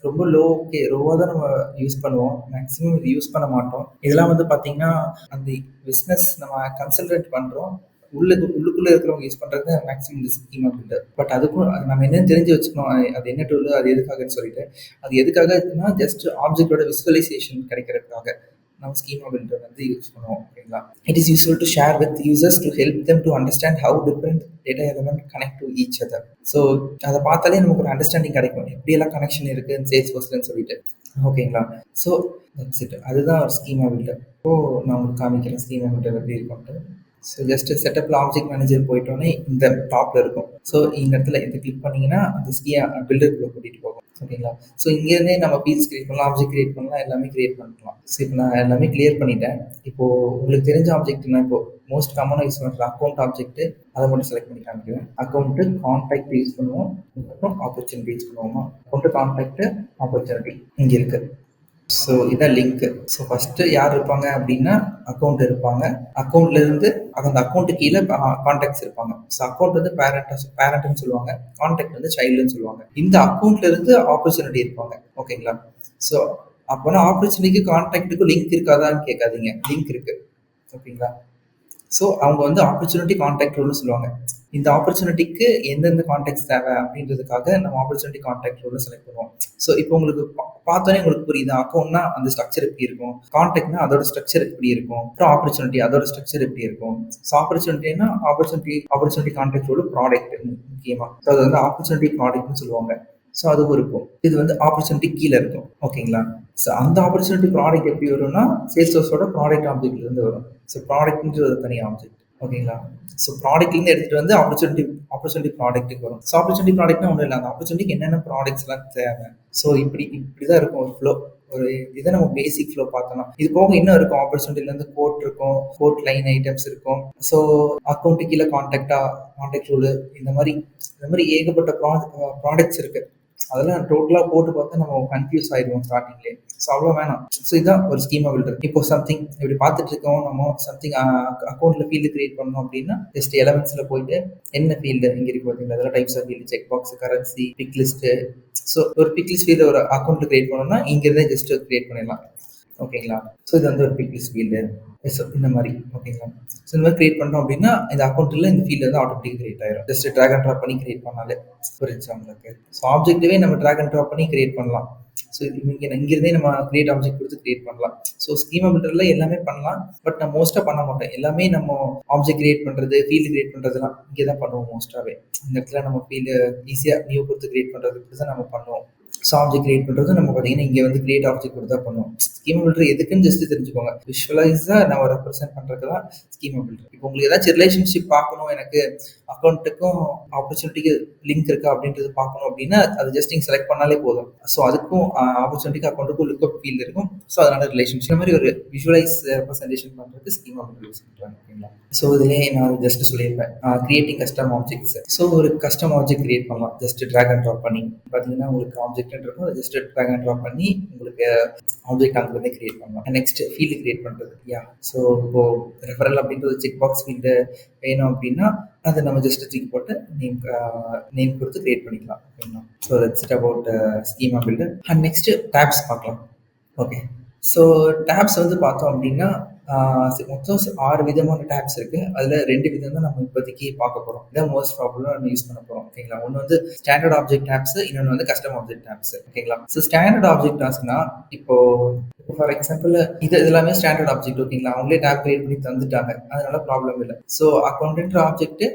ரொம்ப லோவாக தான் நம்ம யூஸ் பண்ணுவோம். மேக்ஸிமம் இது யூஸ் பண்ண மாட்டோம். இதெல்லாம் வந்து பார்த்தீங்கன்னா அந்த பிஸ்னஸ் நம்ம கன்சல்டன்ட் பண்ணுறோம், உள்ளுக்குள்ளே இருக்கிறவங்க யூஸ் பண்ணுறது மேக்ஸிமம் இந்த ஸ்கீமா பில்டர். பட் அதுக்கும் அது நம்ம என்னன்னு தெரிஞ்சு வச்சுக்கணும். அது என்ன டூல், அது எதுக்காகன்னு சொல்லிட்டு. அது எதுக்காக இருக்குன்னா ஜஸ்ட் ஆப்ஜெக்டோட விசுவலைசேஷன் கிடைக்கிறதுக்காக. நம்ம ஸ்கீமா பில்டர் வந்து யூஸ் பண்ணுவோம். ஓகேங்களா? It is useful to share with users to help them to understand how different data element connect to each other. So அதை பார்த்தாலே நமக்கு ஒரு அண்டர்ஸ்டாண்டிங் கிடைக்கும், எப்படியெல்லாம் கனெக்ஷன் இருக்குது சேல்ஸ் ஃபோர்ஸ்லன்னு சொல்லிட்டு. ஓகேங்களா? So that's it. அதுதான் ஒரு ஸ்கீமா பில்டர். இப்போ நான் உங்களுக்கு காமிக்கிறேன் ஸ்கீமா பில்டர் எப்படி இருக்கும்ட்டு. ஸோ ஜஸ்ட் செட்டப்பில் ஆப்ஜெக்ட் மேனேஜர் போயிட்டோன்னே இந்த டாப்பில் இருக்கும். ஸோ இந்த இடத்துல இதை கிளிக் பண்ணிங்கன்னா அந்த ஸ்கியா பில்டருக்குள்ளே கூட்டிகிட்டு போகும். ஓகேங்களா? ஸோ இங்கேருந்தே நம்ம ஃபீல்ட்ஸ் கிரியேட் பண்ணலாம், ஆப்ஜெக்ட் கிரியேட் பண்ணலாம், எல்லாமே கிரியேட் பண்ணலாம். ஸோ இப்போ நான் எல்லாமே கிளியர் பண்ணிட்டேன். இப்போது உங்களுக்கு தெரிஞ்ச ஆப்ஜெக்ட் நான் இப்போ மோஸ்ட் காமனாக யூஸ் பண்ணுற அக்கௌண்ட் ஆப்ஜெக்ட், அதை மட்டும் செலக்ட் பண்ணி காமிக்கிறேன். அக்கௌண்ட்டு கான்டாக்ட் யூஸ் பண்ணுவோம், அப்புறம் ஆப்பர்ச்சுனிட்டி யூஸ் பண்ணுவோமா. அக்கௌண்ட்டு கான்டாக்ட்டு ஆப்பர்ச்சுனிட்டி இங்கே இருக்குது. ஸோ இதான் லிங்க்கு. ஸோ ஃபஸ்ட்டு யார் இருப்பாங்க அப்படின்னா அக்கௌண்ட் இருப்பாங்க. அக்கௌண்ட்லேருந்து அந்த அக்கௌண்ட்டு கீழே கான்டாக்ட்ஸ் இருப்பாங்க. ஸோ அக்கௌண்ட் வந்து பேரண்ட்னு சொல்லுவாங்க, கான்டாக்ட் வந்து சைல்டுன்னு சொல்லுவாங்க. இந்த அக்கௌண்ட்லேருந்து ஆப்பர்ச்சுனிட்டி இருப்பாங்க. ஓகேங்களா? ஸோ அப்போனா ஆப்பர்ச்சுனிட்டிக்கு கான்டாக்ட்டுக்கும் லிங்க் இருக்காதான்னு கேட்காதீங்க, லிங்க் இருக்குது. ஓகேங்களா? ஸோ அவங்க வந்து ஆப்பர்ச்சுனிட்டி கான்டாக்ட் ரோல்னு சொல்லுவாங்க. இந்த ஆப்பர்ச்சுனிட்டிக்கு எந்தெந்த கான்டாக்ட்ஸ் தேவை அப்படின்றதுக்காக நம்ம ஆப்பர்ச்சுனிட்டி கான்டாக்ட் ரோல் செலக்ட் பண்ணுவோம். ஸோ இப்போ உங்களுக்கு பார்த்தோன்னே உங்களுக்கு புரியுது, அக்கௌண்ட்னா அந்த ஸ்ட்ரக்சர் எப்படி இருக்கும், கான்டாக்ட்னா அதோட ஸ்ட்ரக்சர் எப்படி இருக்கும், அப்புறம் ஆப்பர்ச்சுனிட்டி அதோட ஸ்ட்ரக்சர் எப்படி இருக்கும். ஸோ ஆப்பர்ச்சுனிட்டினா ஆப்பர்ச்சுனிட்டி கான்டாக்ட் ரோல் ப்ராடக்ட் முக்கியமாக. ஸோ அது வந்து ஆப்பர்ச்சுனிட்டி ப்ராடக்ட்னு சொல்லுவாங்க. ஸோ அதுவும் இருக்கும். இது வந்து ஆப்பர்ச்சுனிட்டி கீழே இருக்கும். ஓகேங்களா? ஸோ அந்த ஆப்பர்ச்சுனிட்டி ப்ராடக்ட் எப்படி வரும்னா சேல்ஸோட ப்ராடக்ட் ஆப்ஜெக்ட்லேருந்து வரும். ஸோ ப்ராடக்ட்ன்ற ஒரு தனி ஆப்ஜெக்ட். ஓகேங்களா? ஸோ ப்ராடக்ட்லேருந்து எடுத்துகிட்டு வந்து ஆப்பர்ச்சுனிட்டி ப்ராடக்ட்டுக்கு வரும். ஸோ ஆப்பர்ச்சுனிட்டி ப்ராடக்ட்னா ஒன்றும் இல்லை, அந்த ஆப்பர்ச்சுனிட்டிக்கு என்னென்ன ப்ராடக்ட்ஸ்லாம் தேவை. ஸோ இப்படி தான் இருக்கும் ஒரு ஃப்ளோ. ஒரு இதை நம்ம பேசிக் ஃப்ளோ பார்த்தோம்னா இது போக இன்னும் இருக்கும். ஆப்பர்ச்சுனிட்டிலேருந்து கோட் இருக்கும், கோட் லைன் ஐட்டம்ஸ் இருக்கும். ஸோ அக்கௌண்ட்டு கீழே கான்டாக்ட் ரூலு, இந்த மாதிரி ஏகப்பட்ட ப்ராடக்ட்ஸ் இருக்குது. அதெல்லாம் டோட்டலாக போட்டு பார்த்தா நம்ம கன்ஃபியூஸ் ஆயிடுவோம் ஸ்டார்டிங்லேயே. ஸோ அவ்வளோ வேணாம். ஸோ இதுதான் ஒரு ஸ்கீமா பில்டர். இப்போ சம்திங் இப்படி பார்த்துட்டு இருக்கோம், நம்ம சம்திங் அக்கௌண்ட்டில் ஃபீல்டு கிரியேட் பண்ணோம் அப்படின்னா ஜஸ்ட் எலமெண்ட்ஸில் போயிட்டு என்ன ஃபீல்டு இங்கே இருக்கு பார்த்தீங்களா, அதெல்லாம் types of field, check box, currency, pick list. So ஒரு பிக் லிஸ்ட் ஃபீல்டு ஒரு அக்கௌண்ட்டில் கிரியேட் பண்ணோம்னா இங்கிருந்தே ஜஸ்ட் கிரியேட் பண்ணிடலாம். ஓகேங்களா? ஸோ இது வந்து ஒரு பிக் லிஸ்ட் ஃபீல்டு. ஸோ இந்த மாதிரி. ஓகேங்களா? ஸோ இந்த மாதிரி கிரியேட் பண்ணோம் அப்படின்னா இந்த அக்கௌண்ட்டில் இந்த ஃபீல்டு வந்து ஆட்டோமேட்டிக் கிரியேட் ஆயிரும். ஜஸ்ட் ட்ராக் அண்ட் ட்ராப் பண்ணி கிரியேட் பண்ணாலே புரிஞ்சு உங்களுக்கு. ஸோ ஆப்ஜெக்டிவே நம்ம ட்ராக் அண்ட் ட்ராப் பண்ணி கிரியேட் பண்ணலாம். ஸோ இங்கிருந்தே நம்ம கிரியேட் ஆப்ஜெக்ட் கொடுத்து கிரியேட் பண்ணலாம். ஸோ ஸ்கீமா பில்டர்ல எல்லாமே பண்ணலாம். பட் நான் மோஸ்ட்டாக பண்ண மாட்டேன். எல்லாமே நம்ம ஆப்ஜெக்ட் கிரியேட் பண்ணுறது, ஃபீல்டு கிரியேட் பண்ணுறதுலாம் இங்கே தான் பண்ணுவோம் மோஸ்ட்டாகவே. இந்த இடத்துல நம்ம ஃபீல்டு ஈஸியாக நியூ கொடுத்து கிரியேட் பண்ணுறது இப்படி தான் நம்ம பண்ணுவோம். ஸோ ஆப்ஜெக்ட் கிரியேட் பண்ணுறது நம்ம பார்த்தீங்கன்னா இங்கே வந்து கிரியேட் ஆப்ஜெக்ட் கொடுத்து தான் பண்ணுவோம். ஸ்கீமா பில்டர் எதுக்குன்னு ஜஸ்ட் தெரிஞ்சுக்கோங்க. விஷுவலைஸாக நம்ம ரெப்ரசென்ட் பண்ணுறது தான் ஸ்கீமா பில்டர். இப்போ உங்களுக்கு ஏதாச்சும் ரிலேஷன்ஷிப் பார்க்கணும், எனக்கு அக்கௌண்ட்டுக்கும் ஆப்பர்ச்சுனிட்டிக்கு லிங்க் இருக்கா அப்படின்றது பார்க்கணும் அப்படின்னா அது ஜஸ்ட் நீங்கள் செலக்ட் பண்ணாலே போதும். ஸோ அதுக்கும் ஆப்பர்ச்சுனிட்டிக்கு அக்கௌண்ட்டுக்கும் லுக்அப் ஃபீல்டு இருக்கும். ஸோ அதனால ரிலேஷன்ஷிப் இந்த மாதிரி ஒரு விஷுவலைஸ் ரெப்ரசன்டேஷன் பண்ணுறதுக்கு ஸ்கீமா பில்டர் யூஸ் பண்ணுறாங்க. ஓகேங்களா? ஸோ இதிலே நான் ஜஸ்ட் சொல்லியிருப்பேன் கிரியேட்டிங் கஸ்டம் ஆப்ஜெக்ட்ஸ். ஸோ ஒரு கஸ்டம் ஆப்ஜெக்ட் கிரியேட் பண்ணலாம் ஜஸ்ட் ட்ராக் அண்ட் ட்ராப் பண்ணி. பார்த்தீங்கன்னா உங்களுக்கு ஆப்ஜெக்ட் இருக்கும், அதை ஜஸ்ட் ட்ராக் அண்ட் ட்ராப் பண்ணி உங்களுக்கு ஆப்ஜெக்ட் அங்கே கிரியேட் பண்ணலாம். நெக்ஸ்ட் ஃபீல்டு கிரியேட் பண்ணுறது. ஸோ இப்போ ரெஃபரல் அப்படின்றது செக் பாக்ஸ் ஃபீல்டு வேணும் அப்படின்னா அதை நம்ம ஜஸ்ட் தூக்கி போட்டு நேம் கொடுத்து கிரியேட் பண்ணிக்கலாம். ஓகேங்களா? So that's it about schema builder. And next tabs பார்க்கலாம். ஓகே. ஸோ டேப்ஸ் வந்து பார்த்தோம் அப்படின்னா மொத்தம் 6 விதமான டேப்ஸ் இருக்குது. அதில் 2 விதம் தான் நம்ம இப்போதைக்கு பார்க்க போகிறோம். இதான் மோஸ்ட் ப்ராப்ளமாக நம்ம யூஸ் பண்ண போகிறோம். ஓகேங்களா? ஒன்று வந்து ஸ்டாண்டர்ட் ஆப்ஜெக்ட் டேப்ஸ், இன்னொன்று வந்து கஸ்டம் ஆப்ஜெக்ட் டேப்ஸ். ஓகேங்களா? ஸோ ஸ்டாண்டர்ட் ஆப்ஜெக்ட் டாஸ்க்னா இப்போ ஃபார் எக்ஸாம்பிள் இது எல்லாமே ஸ்டாண்டர்ட் ஆப்ஜெக்ட். ஓகேங்களா? அவங்களே டேப் கிரியேட் பண்ணி தந்துட்டாங்க, அதனால ப்ராப்ளம் இல்லை. ஸோ அக்கௌண்டன்ட் ஆப்ஜெக்ட்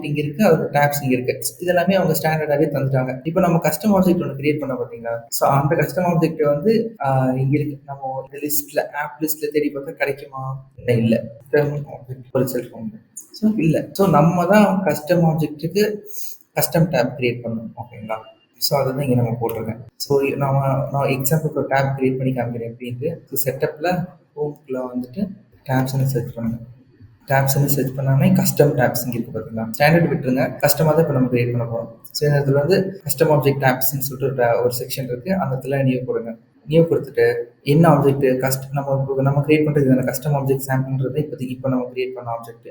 இங்கே இருக்குது, அதோட டேப்ஸ் இங்கே இருக்குது. இது எல்லாமே அவங்க ஸ்டாண்டர்டாகவே தந்துட்டாங்க. இப்போ நம்ம கஸ்டம் ஆப்ஜெக்ட் ஒன்று கிரியேட் பண்ண பார்த்தீங்களா? ஸோ அந்த கஸ்டம் ஆப்ஜெக்ட் வந்து இங்கே இருக்குது. நம்ம இந்த லிஸ்ட்டில் ஆப் லிஸ்ட்டில் தேடி பார்த்தா கிடைக்குமா? இல்லை. ஸோ இல்லை. ஸோ நம்ம தான் கஸ்டம் ஆப்ஜெக்ட்டுக்கு கஸ்டம் டேப் கிரியேட் பண்ணணும். ஓகேங்களா? ஸோ அதுதான் இங்கே நம்ம போட்டிருக்கேன். ஸோ நான் எக்ஸாம்பிளுக்கு ஒரு டேப் கிரியேட் பண்ணி காமிக்கிறேன் அப்படின்ட்டு. ஸோ செட்டப்பில் ஹோம்குள்ளே வந்துட்டு டேப்ஸ்ன்னு சர்ச் பண்ணுங்கள். டேப்ஸ்ன்னு சர்ச் பண்ணாமே கஸ்டம் டேப்ஸ் இங்கே இருக்குது பார்த்தீங்களா? ஸ்டாண்டர்ட் விட்டுருங்க, கஸ்டமாக தான் இப்போ நம்ம கிரியேட் பண்ண போகிறோம். ஸோ இந்த இடத்துல வந்து கஸ்டம் ஆப்ஜெக்ட் டேப்ஸ்ன்னு சொல்லிட்டு ஒரு செக்ஷன் இருக்குது. அந்த இடத்துல நியூ கொடுங்க. நியூ கொடுத்துட்டு என்ன ஆப்ஜெக்ட் நம்ம கிரியேட் பண்ணுறது இந்த கஸ்டம் ஆப்ஜெக்ட் சாம்பிள்ன்றது இப்போ நம்ம கிரியேட் பண்ண ஆப்ஜெக்ட்.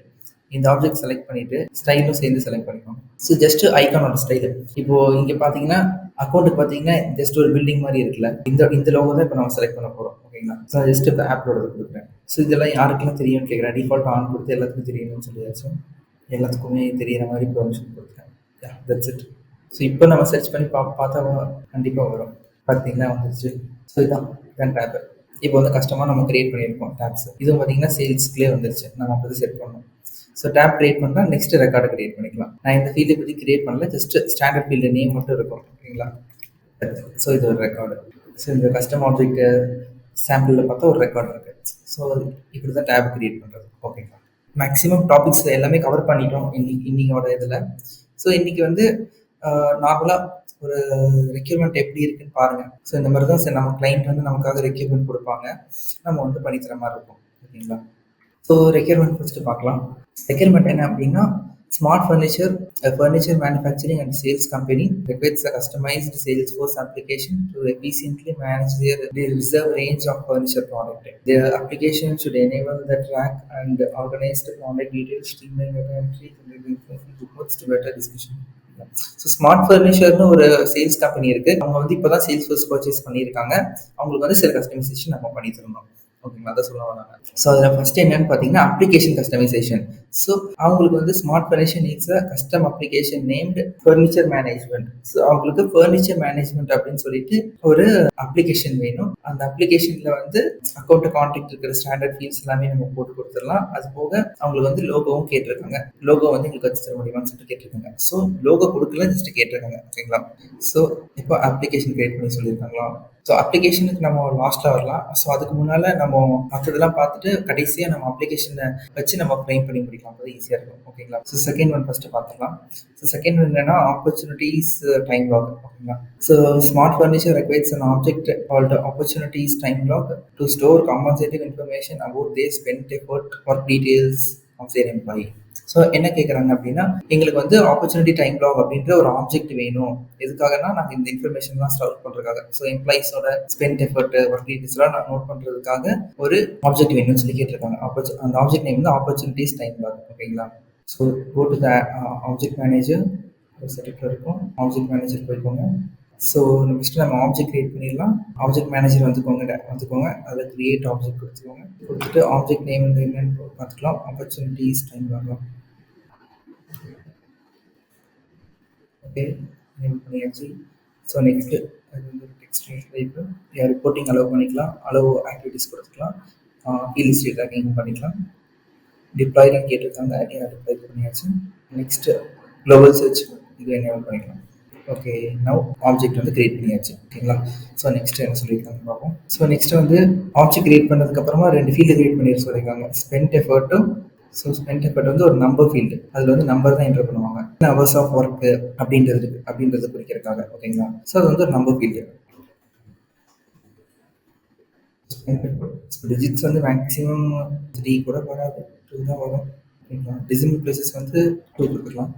இந்த ஆப்ஜெக்ட் செலக்ட் பண்ணிவிட்டு ஸ்டைலும் சேர்ந்து செலக்ட் பண்ணிக்கணும். ஸோ ஜஸ்ட் ஐக்கானோட ஸ்டைலு இப்போது இங்கே பார்த்தீங்கன்னா அக்கௌண்ட்டுக்கு பார்த்தீங்கன்னா ஜஸ்ட் ஒரு பில்டிங் மாதிரி இருக்குல்ல, இந்த லோகோ தான் இப்போ நம்ம செலக்ட் பண்ண போகிறோம். ஓகேங்களா? ஸோ ஜஸ்ட் இப்போ ஆப்போட கொடுக்குறேன். ஸோ இதெல்லாம் யாருக்கெல்லாம் தெரியும்னு கேட்குறேன். டிஃபால்ட் ஆன் கொடுத்து எல்லாத்துக்கும் தெரியணும்னு சொல்லியாச்சு. எல்லாத்துக்குமே தெரியிற மாதிரி பெர்மிஷன் கொடுக்குறேன். That's it. ஸோ இப்போ நம்ம சர்ச் பண்ணி பார்த்தா கண்டிப்பாக வரும். பார்த்தீங்கன்னா வந்துருச்சு. ஸோ இதான் டேப். இப்போ வந்து கஸ்டமாக நம்ம கிரியேட் பண்ணியிருக்கோம் டேப்ஸ். இதுவும் பார்த்தீங்கன்னா சேல்ஸ்க்குள்ளே வந்துருச்சு. நம்ம அப்போ செட் பண்ணோம். ஸோ டேப் கிரியேட் பண்ணா நெக்ஸ்ட் ரெக்கார்டை கிரியேட் பண்ணிக்கலாம். நான் இந்த ஃபீல்டை பற்றி கிரியேட் பண்ணல, ஜஸ்ட் ஸ்டாண்டர்ட் ஃபீல்டு நேம் மட்டும் இருக்கும். ஓகேங்களா? ஸோ இது ஒரு ரெக்கார்டு. ஸோ இந்த கஸ்டம் ஆப்ஜெக்ட் சாம்பிளில் பார்த்தா ஒரு ரெக்கார்டு இருக்கு. ஸோ இப்படி தான் டேப் கிரியேட் பண்ணுறது. ஓகேங்களா? மேக்ஸிமம் டாபிக்ஸ் எல்லாமே கவர் பண்ணிட்டோம் இன்னைக்கோட இதில். ஸோ இன்னைக்கு வந்து நார்மலாக ஒரு ரெக்யூர்மெண்ட் எப்படி இருக்குன்னு பாருங்கள். ஸோ இந்த மாதிரி தான் சரி, நம்ம கிளைண்ட் வந்து நமக்காக ரெக்யூர்மெண்ட் கொடுப்பாங்க, நம்ம வந்து பண்ணித்தர மாதிரி இருக்கும். ஓகேங்களா? ஸோ ரெக்யர்மெண்ட் ஃபஸ்ட்டு பார்க்கலாம். ரெக்யர்மெண்ட் என்ன அப்படின்னா, smart furniture furniture manufacturing and sales company requires a customized Salesforce application to efficiently manage their reserve range of furniture product. The application should enable the track and organize the product details, streamline data entry, and reports to better discussion. So smart ஃபர்னிச்சர்னு ஒரு sales company இருக்கு. அவங்க வந்து இப்போதான் sales force purchase பண்ணியிருக்காங்க. அவங்களுக்கு வந்து சில கஸ்டமைசேஷன் நம்ம பண்ணி தரணும். ஓகேங்களா? அதை சொல்ல வராங்க. ஸோ அதில் ஃபர்ஸ்ட் என்னன்னு பார்த்தீங்கன்னா அப்ளிகேஷன் கஸ்டமைசேஷன். ஸோ அவங்களுக்கு வந்து smart furniture needs a custom application named furniture management. So அவங்களுக்கு ஃபர்னிச்சர் மேனேஜ்மெண்ட் அப்படின்னு சொல்லிட்டு ஒரு அப்ளிகேஷன் வேணும். அந்த அப்ளிகேஷன்ல வந்து அக்கௌண்ட் கான்டாக்ட் இருக்கிற ஸ்டாண்டர்ட் ஃபீல்ட்ஸ் எல்லாமே நம்ம போட்டு கொடுத்துடலாம். அது போக அவங்களுக்கு வந்து லோகோவும் கேட்டிருக்காங்க. லோகோ வந்து எங்களுக்கு வச்சு தர முடியுமான்னு சொல்லிட்டு கேட்டிருக்காங்க. ஸோ லோகோ கொடுக்கல, ஜஸ்ட் கேட்டிருக்காங்க. ஓகேங்களா? ஸோ இப்போ அப்ளிகேஷன் கிரியேட் பண்ணி சொல்லியிருக்காங்களா? ஸோ அப்ளிகேஷனுக்கு நம்ம லாஸ்ட்டில் வரலாம். ஸோ அதுக்கு முன்னால் நம்ம மற்றதெல்லாம் பார்த்துட்டு கடைசியாக நம்ம அப்ளிகேஷனை வச்சு நம்ம ஃப்ரேம் பண்ணி முடிக்கலாம். அப்போ ஈஸியாக இருக்கும். ஓகேங்களா? ஸோ செகண்ட் ஒன் ஃபஸ்ட்டு பார்த்துக்கலாம். ஸோ செகண்ட் ஒன் என்னன்னா ஆப்பர்ச்சுனிட்டிஸ் டைம் லாக். ஓகேங்களா? So smart furniture requires an object called opportunities time log to store compensating information about their spent effort or details of their employee. So என்ன கேட்குறாங்க அப்படின்னா, எங்களுக்கு வந்து opportunity time lock அப்படின்ற ஒரு object வேணும். எதுக்காகனா நாங்கள் இந்த இன்ஃபர்மேஷன்லாம் ஸ்டோர் பண்ணுறதுக்காக. ஸோ எம்ப்ளாயிஸோட ஸ்பெண்ட் எஃபர்ட் ஒர்க் டீட்டெயில்ஸ்லாம் நான் நோட் பண்ணுறதுக்காக ஒரு ஆப்ஜெக்ட் வேணும்னு சொல்லி கேட்டிருக்காங்க. அந்த ஆப்ஜெக்ட் நேம் வந்து ஆப்பர்ச்சுனிட்டிஸ் டைம் லாக். ஓகேங்களா? So go to the object manager. செட்டில் இருக்கும். ஆப்ஜெக்ட் மேனேஜர் போய்க்கோங்க. ஸோ ஃபஸ்ட்டு நம்ம ஆப்ஜெக்ட் கிரியேட் பண்ணிடலாம். ஆப்ஜெக்ட் மேனேஜர் வந்துக்கோங்க. அதில் கிரியேட் ஆப்ஜெக்ட் கொடுத்துட்டு ஆப்ஜெக்ட் நேம் வந்து என்னென்னு பார்த்துக்கலாம். ஆப்பர்ச்சுனிட்டிஸ் டைம் வாங்கலாம். ஓகே, நேம் பண்ணியாச்சு. ஸோ நெக்ஸ்ட்டு அது வந்து டெக்ஸ்ட் டைப்பு ரிப்போர்ட்டிங் அலோவ் பண்ணிக்கலாம். அலோவ் ஆக்டிவிட்டிஸ் கொடுத்துக்கலாம். ஃபீல்ட் ஹிஸ்ட்ரி ட்ராக்கிங் பண்ணிக்கலாம். டிப்ளாய்லாம் கேட்டிருக்காங்க, டிப்ளாய் பண்ணியாச்சு. நெக்ஸ்ட்டு குளோபல் சர்ச் இது என்ன பண்ணிக்கலாம். ஓகே, நவ் ஆப்ஜெக்ட் வந்து கிரியேட் பண்ணியாச்சு. ஓகேங்களா? ஸோ நெக்ஸ்ட் என்ன சொல்லியிருக்காங்க பார்ப்போம். ஸோ நெக்ஸ்ட் வந்து ஆப்ஜெக்ட் கிரியேட் பண்ணதுக்கப்புறமா 2 ஃபீல்டு கிரியேட் பண்ணி சொல்லியிருக்காங்க. ஸ்பெண்ட் எஃபர்ட்டும். ஸோ ஸ்பெண்ட் எஃபர்ட் வந்து ஒரு நம்பர் ஃபீல்டு. அதில் வந்து நம்பர் தான் என்டர் பண்ணுவாங்க. ஹவர்ஸ் ஆஃப் ஒர்க்கு அப்படின்றது குறிக்கிறதுக்காக. ஓகேங்களா? ஸோ அது வந்து ஒரு நம்பர் ஃபீல்டு. டிஜிட்ஸ் வந்து மேக்ஸிமம் 3 கூட வராது, 2 தான் வரும். ஓகேங்களா? டெசிமல் பிளேசஸ் வந்து 2 கொடுத்துக்கலாம்.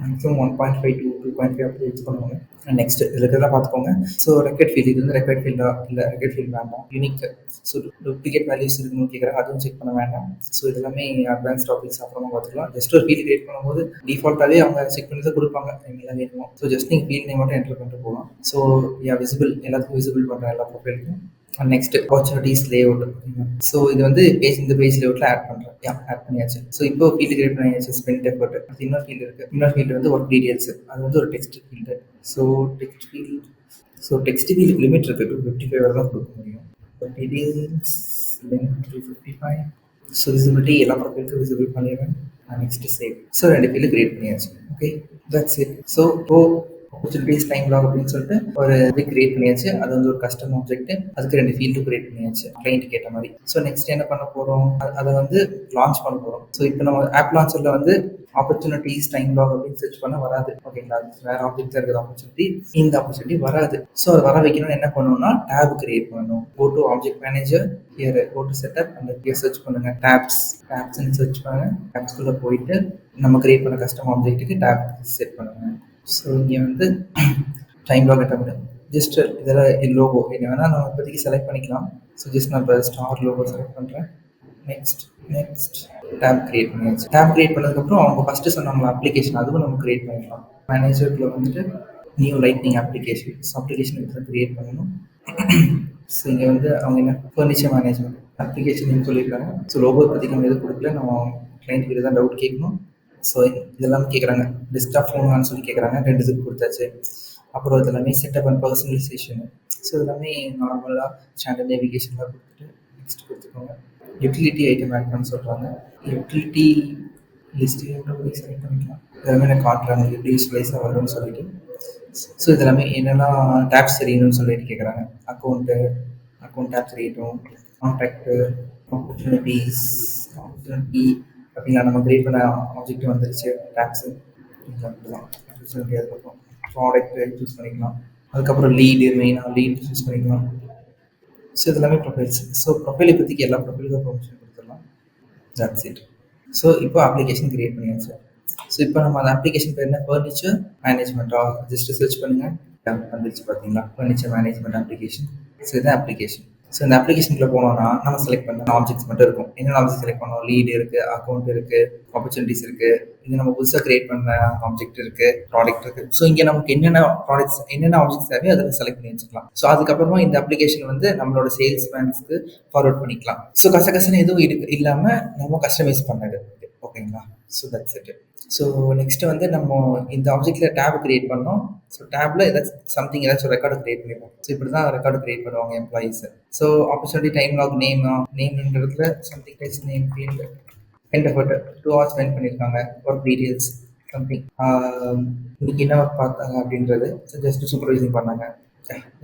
மேக்ஸிமம் 1.5 to 2.5 அப்படி யூஸ் பண்ணுவாங்க. நெக்ஸ்ட் இதில் இருக்கிறதெல்லாம் பார்த்துக்கோங்க. ஸோ ரெக்கார்ட் ஃபீல்டு, இது வந்து ரெக்கார்ட் ஃபீல்டா இல்லை ரெக்கார்ட் ஃபீல்டு வேண்டாம். யூனிக். ஸோ டூப்ளிகேட் வேல்யூஸ் இருக்குன்னு கேட்குறாங்க, அதுவும் செக் பண்ண வேண்டாம். ஸோ இதெல்லாமே அட்வான்ஸ் டாபிக்ஸ் அப்புறமா பார்த்துக்கலாம். ஜஸ்ட் ஒரு ஃபீல்டு கிரியேட் பண்ணும்போது டிஃபால்ட்டாகவே அவங்க செக் பண்ணி தான் கொடுப்பாங்க எங்கெல்லாம் வேணுமோ. ஸோ ஜஸ்ட் நீங்கள் ஃபீல்ட் நேம் மட்டும் என்டர் பண்ணிட்டு போகலாம். ஸோ விசிபிள் எல்லாத்துக்கும் விசிபிள் பண்ணுற எல்லா ப்ரொஃபைலுக்கும். And next opportunities layout. So இது வந்து இந்த பேஜ் லேஅவுட்டில் ஆட் பண்ணுறேன். ஆட் பண்ணியாச்சு. ஸோ இப்போ ஃபீல்டு கிரியேட் பண்ணியாச்சு. Spend effort. அது இன்னொரு ஃபீல்டு இருக்குது. இன்னொரு ஃபீல்டு வந்து ஒர்க் டீடைல்ஸ். அது வந்து ஒரு டெக்ஸ்ட் ஃபீல்டு. ஸோ டெக்ஸ்ட் ஃபீல்டுக்கு லிமிட் இருக்குது. 255 வரை தான் கொடுக்க முடியும். Details length 355. ஸோ விசிபிலிட்டி எல்லா ப்ரொஃபைலுக்கும் விசிபிள் பண்ணிடுவேன். Next save. So 2 field create பண்ணியாச்சு. Okay, that's it. So opportunities time log அப்படின்னு சொல்லிட்டு ஒரு இது கிரியேட் பண்ணியாச்சு. அது வந்து ஒரு கஸ்டம் ஆப்ஜெக்ட். அதுக்கு 2 ஃபீல்டு கிரியேட் பண்ணியாச்சு கிளைண்ட்டுக்கு ஏற்ற மாதிரி. ஸோ நெக்ஸ்ட் என்ன பண்ண போகிறோம், அதை வந்து லான்ச் பண்ண போகிறோம். ஸோ இப்போ நம்ம ஆப் லான்ச்சரில் வந்து ஆப்பர்ச்சுனிட்டிஸ் டைம் லாக் அப்படின்னு சர்ச் பண்ண வராது. ஓகேங்களா? வேறு ஆப்ஜெக்ட் இருக்கிற ஆப்பர்ச்சுனிட்டி, இந்த ஆப்பர்ச்சுனிட்டி வராது. ஸோ அதை வர வைக்கணும்னு என்ன பண்ணணும்னா டேப் கிரியேட் பண்ணணும். Go to object manager, here go to setup, அந்த ஹியர் சர்ச் பண்ணுங்க டேப்ஸ்ன்னு சர்ச் பண்ணுங்க. டேப்ஸ்குள்ளே போயிட்டு நம்ம கிரியேட் பண்ண கஸ்டம் ஆப்ஜெக்ட்டுக்கு டேப் செட் பண்ணுங்க. ஸோ இங்கே வந்து டைம் லாக் அட்டை ஜஸ்ட் இதில் லோகோ என்ன வேணால் நம்ம இப்போதைக்கு செலக்ட் பண்ணிக்கலாம். ஸோ ஜஸ்ட் நான் இப்போ ஸ்டார் லோகோ செலக்ட் பண்ணுறேன். நெக்ஸ்ட் டேப் கிரியேட் பண்ணியாச்சு. டேப் கிரியேட் பண்ணதுக்கப்புறம் அவங்க ஃபஸ்ட்டு சொன்னாங்களா அப்ளிகேஷன், அதுவும் நம்ம கிரியேட் பண்ணிக்கலாம். மேனேஜருக்குள்ள வந்துட்டு new lightning application. So application இப்போ கிரியேட் பண்ணணும். ஸோ இங்கே வந்து அவங்க என்ன ஃபர்னிச்சர் மேனேஜ்மெண்ட் அப்ளிகேஷன் சொல்லியிருக்காங்க. ஸோ லோகோ பற்றி நம்ம எதுவும் கொடுக்கல, நம்ம கிளைண்ட் கிட்ட தான் டவுட் கேட்கணும். ஸோ இதெல்லாம் கேட்குறாங்க. டெஸ்க்டாப் ஃபோனான்னு சொல்லி கேட்குறாங்க. 2 ஜிப் கொடுத்தாச்சு. அப்புறம் இதெல்லாமே செட்டப் அண்ட் பர்சனலைசேஷன். ஸோ எல்லாமே நார்மலாக ஸ்டாண்டர்ட் நேவிகேஷன்லாம் கொடுத்துட்டு நெக்ஸ்ட் கொடுத்துக்கோங்க. யூட்டிலிட்டி ஐட்டம் ஆட் பண்ண சொல்கிறாங்க. யூட்டிலிட்டி லிஸ்ட்டு செலக்ட் பண்ணிக்கலாம். எல்லாமே எனக்கு காட்டுறாங்க எப்படி யூஸ்வலைஸாக வரும்னு சொல்லிட்டு. ஸோ இதெல்லாமே என்னெல்லாம் டேப்ஸ் தெரியணும்னு சொல்லிட்டு கேட்குறாங்க. அக்கௌண்ட் டேப் தெரியட்டும், கான்டாக்டு, ஆப்பர்ச்சுனிட்டிஸ், ஆப்பர்ச்சுனிட்டி அப்படிங்களா, நம்ம கிரியேட் பண்ண ஆப்ஜெக்ட் வந்துருச்சு டேப்ஸு. ஆப்பர்ச்சுனிட்டி, அதுக்கப்புறம் ப்ராடக்ட்டு சூஸ் பண்ணிக்கலாம். அதுக்கப்புறம் மெயினாக லீட் சூஸ் பண்ணிக்கலாம். ஸோ இதெல்லாமே ப்ரொஃபைல்ஸ். ஸோ ப்ரொஃபைல் இப்போதைக்கு எல்லா ப்ரொஃபைலுக்கும் ப்ரொமோஷன் கொடுத்துடலாம். That's it. ஸோ இப்போ அப்ளிகேஷன் கிரியேட் பண்ணியாச்சு. ஸோ இப்போ நம்ம அந்த அப்ளிகேஷன் பேர் என்ன, ஃபர்னிச்சர் மேனேஜ்மெண்ட்டா, ஜஸ்ட் சர்ச் பண்ணுங்கள், வந்துருச்சு பார்த்தீங்களா, ஃபர்னிச்சர் மேனேஜ்மெண்ட் அப்ளிகேஷன். ஸோ இதுதான் அப்ளிகேஷன். ஸோ இந்த அப்ளிகேஷனுக்குள்ள போனோம்னா நம்ம செலக்ட் பண்ண ஆப்ஜெக்ட்ஸ் மட்டும் இருக்கும். என்னென்ன ஆப்ஜெக்ட் செலக்ட் பண்ணோம், லீடு இருக்குது, அக்கௌண்ட் இருக்குது, ஆப்பர்ச்சுனிட்டிஸ் இருக்குது, இது நம்ம புதுசாக கிரியேட் பண்ண ஆப்ஜெக்ட் இருக்குது, ப்ராடக்ட் இருக்குது. ஸோ இங்கே நமக்கு என்னென்ன ப்ராடக்ட்ஸ், என்னென்ன ஆப்ஜெக்ட்ஸ் தேவையோ அதில் செலக்ட் பண்ணி வச்சுக்கலாம். ஸோ அதுக்கப்புறமா இந்த அப்ளிகேஷன் வந்து நம்மளோட சேல்ஸ் மேன்ஸ்க்கு ஃபார்வர்ட் பண்ணிக்கலாம். ஸோ கசகசன்னு எதுவும் இல்லாமல் நம்ம கஸ்டமைஸ் பண்ணது. ஓகேங்களா. So that's it. So next வந்து நம்ம இந்த ஆப்ஜெக்டில் டேப் கிரியேட் பண்ணோம். ஸோ டேப்பில் ஏதாச்சும் ரெக்கார்டு கிரியேட் பண்ணிப்போம். ஸோ இப்படி தான் ரெக்கார்டு கிரியேட் பண்ணுவாங்க employees. So opportunity time log நேம்ன்றதுல சம்திங் டைஸ் name field and effort 2 hours spend பண்ணியிருக்காங்க, ஒர்க் டீட்டெயில்ஸ் சம்திங், இன்னைக்கு என்ன ஒர்க் பார்த்தாங்க அப்படின்றது, ஸோ ஜஸ்ட் சூப்பர்வைசிங் பண்ணாங்க.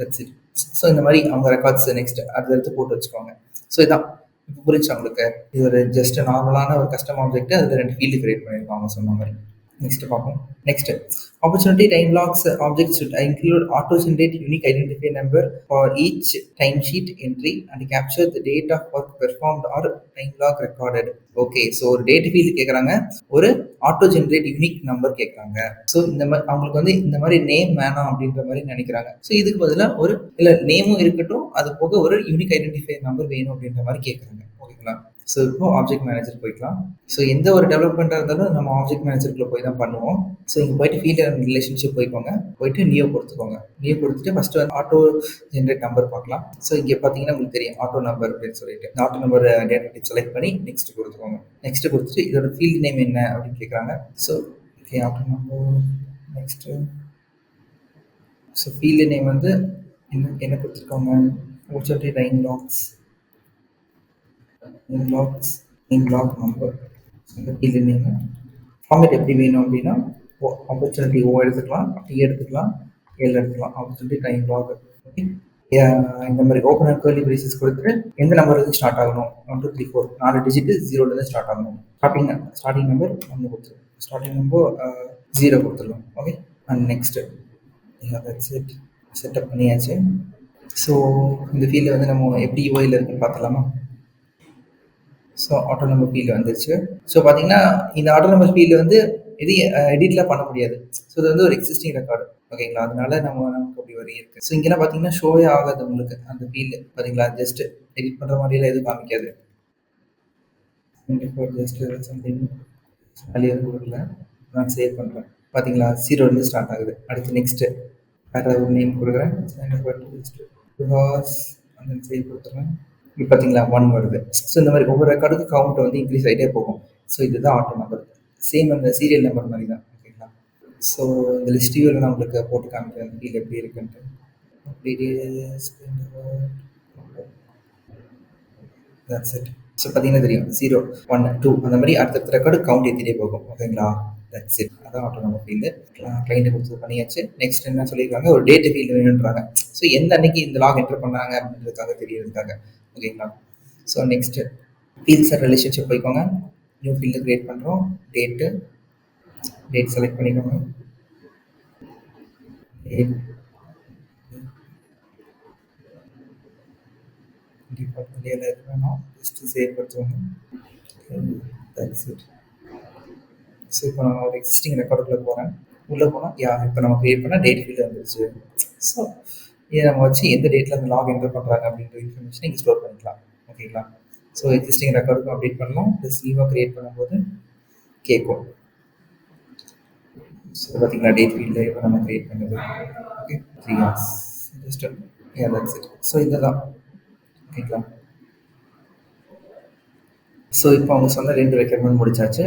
That's it. ஸோ இந்த மாதிரி அவங்க ரெக்கார்ட்ஸ் நெக்ஸ்ட் அடுத்தடுத்து போட்டு வச்சுக்கோங்க. ஸோ இதான் இப்போ புரிஞ்சு அவங்களுக்கு. இது ஒரு ஜஸ்ட் நார்மலான ஒரு கஸ்டம் ஆப்ஜெக்ட், அதில் 2 ஃபீல்டு கிரியேட் பண்ணியிருக்காங்க சொன்ன மாதிரி. நெக்ஸ்ட் பார்ப்போம். Next opportunity time logs objects should include auto generate unique identifier number for each timesheet entry and capture the date of work performed or time log recorded. Okay, so ஒரு date field கேட்குறாங்க, ஒரு auto generate unique number கேட்குறாங்க. So இந்த மாதிரி அவங்களுக்கு வந்து இந்த மாதிரி நேம் வேணாம் அப்படின்ற மாதிரி நினைக்கிறாங்க. ஸோ இதுக்கு பதிலாக ஒரு இல்லை நேமும் இருக்கட்டும், அது போக ஒரு யூனிக் ஐடென்டிஃபையர் நம்பர் வேணும் அப்படின்ற மாதிரி கேட்குறாங்க. ஓகேங்களா. ஸோ இப்போ ஆப்ஜெக்ட் மேனேஜர் போய்க்கலாம். ஸோ எந்த ஒரு டெவலப்மெண்ட்டாக இருந்தாலும் நம்ம ஆப்ஜெக்ட் மேனேஜருக்குள்ள போய் தான் பண்ணுவோம். ஸோ இங்கே போயிட்டு ஃபீல்டு அண்ட் ரிலேஷன்ஷிப் போய்க்கோங்க, போயிட்டு நியூ கொடுத்துக்கோங்க. நியூ கொடுத்துட்டு ஃபஸ்ட்டு வந்து ஆட்டோ ஜென்ரேட் நம்பர் பார்க்கலாம். ஸோ இங்கே பார்த்தீங்கன்னா உங்களுக்கு தெரியும் ஆட்டோ நம்பர் அப்படின்னு சொல்லிட்டு, இந்த auto number data type select பண்ணி நெக்ஸ்ட் கொடுத்துக்கோங்க. நெக்ஸ்ட் கொடுத்துட்டு இதோட ஃபீல்டு நேம் என்ன அப்படின்னு கேட்குறாங்க. So okay, auto number next. So field name வந்து என்ன கொடுத்துருக்காங்க, opportunity time logs log number. இந்த ஃபீல்டு நேம் ஃபார்மேட் எப்படி வேணும் அப்படின்னா ஆப்பர்ச்சுனிட்டி ஓ எடுத்துக்கலாம், டி எடுத்துக்கலாம், எல் எடுத்துக்கலாம். Opportunity time lock. ஓகே, இந்த மாதிரி ஓப்பன் கர்லி பிரேசஸ் கொடுத்துட்டு எந்த நம்பர்லேருந்து ஸ்டார்ட் ஆகணும், 1 2 3 4 4 டிஜிட்டு 0லேருந்து ஸ்டார்ட் ஆகணும். ஸ்டார்டிங் நம்பர் 1 கொடுத்துருவோம், ஸ்டார்டிங் நம்பர் 0 கொடுத்துடலாம். Okay, and next that's it. Setup பண்ணியாச்சு. ஸோ இந்த ஃபீல்டு வந்து நம்ம எப்படி யூஐயில் இருக்குன்னு பார்த்துலாமா. ஸோ ஆட்டோ நம்பர் ஃபீல்டு வந்துருச்சு. ஸோ பார்த்தீங்கன்னா இந்த ஆட்டோ நம்பர் ஃபீல்டு வந்து எடிட்லாம் பண்ண முடியாது. ஸோ இது வந்து ஒரு எக்ஸிஸ்டிங் ரெக்கார்டு. ஓகேங்களா, அதனால நமக்கு அப்படி ஒரு இருக்குது. ஸோ இங்கெல்லாம் பார்த்தீங்கன்னா ஷோவே ஆகாது உங்களுக்கு அந்த ஃபீல்டு. பார்த்தீங்களா, ஜஸ்ட் எடிட் பண்ணுற மாதிரியெல்லாம் எதுவும் காமிக்காது. ஜஸ்ட் சம்திங் அதில் எதுவும் கொடுக்கல, நான் சேவ் பண்ணுறேன். பார்த்தீங்களா, 0லேருந்து ஸ்டார்ட் ஆகுது. அடுத்து நெக்ஸ்ட்டு வேறு ஒரு நேம் கொடுக்குறேன், அந்த சேவ் கொடுத்துறேன். இப்போ பார்த்தீங்களா 1 வருது. ஸோ இந்த மாதிரி ஒவ்வொரு ரெக்கார்டுக்கும் கவுண்ட் வந்து இன்க்ரீஸ் ஆகிட்டே போகும். ஸோ இதுதான் ஆட்டோ நம்பர். சேம் அந்த சீரியல் நம்பர் மாதிரி தான். ஓகேங்களா. ஸோ இந்த லிஸ்ட் வியூவில் நான் உங்களுக்கு போட்டு காமிக்கிறேன் அந்த ஃபீல் எப்படி இருக்குன்ட்டு. That's it. ஸோ பார்த்தீங்கன்னா தெரியும் 0 1 2 அந்த மாதிரி அடுத்தடுத்த ரெக்கார்டு கவுண்ட் ஏற்றிட்டே போகும். ஓகேங்களா, தட்ஸ் இட். அதான் ஆட்டோ நம்பர் ஃபீல்டு. கிளைண்ட்டை கொடுத்து பண்ணியாச்சு. நெக்ஸ்ட் என்ன சொல்லியிருக்காங்க, ஒரு டேட்டு ஃபீல்டு வேணுன்றாங்க. ஸோ எந்த அன்னைக்கு இந்த லாக் என்டர் பண்ணாங்க அப்படின்றதுக்காக தெரியறதுக்காக. ஓகேங்களா. So next fields and relationship போய்க்கோங்க. நியூ ஃபீல்டு க்ரியேட் பண்ணுறோம். டேட் செலக்ட் பண்ணிக்கோங்க. வேணும், ஜஸ்ட்டு சேவ் கொடுத்துருவோங்க. That's it. ஸோ இப்போ நான் ஒரு எக்ஸிஸ்டிங் ரெக்கார்டுக்குள்ளே போகிறேன். உள்ளே போனால் இப்போ நம்ம க்ரியேட் பண்ணால் டேட் ஃபீல்டு வந்துருச்சு. ஸோ இதை நம்ம வச்சு எந்த டேட்டில் அந்த லாக் என்டர் பண்ணுறாங்க அப்படின்ற இன்ஃபர்மேஷனை இங்கே ஸ்டோர் பண்ணிக்கலாம். ஓகேங்களா. ஸோ எக்ஸிஸ்டிங் ரெக்கார்டுக்கும் அப்டேட் பண்ணலாம், ப்ளஸ் நியூவாக க்ரியேட் பண்ணும்போது கேட்கும். ஸோ பார்த்தீங்களா டேட் ஃபீல்டு இப்போ நம்ம க்ரியேட் பண்ணுறது. Okay, 3 hours just. That's it. So இதுதான். ஓகேங்களா. ஸோ இப்போ அவங்க சொன்ன 2 ரெக்யர்மெண்ட் முடிச்சாச்சு.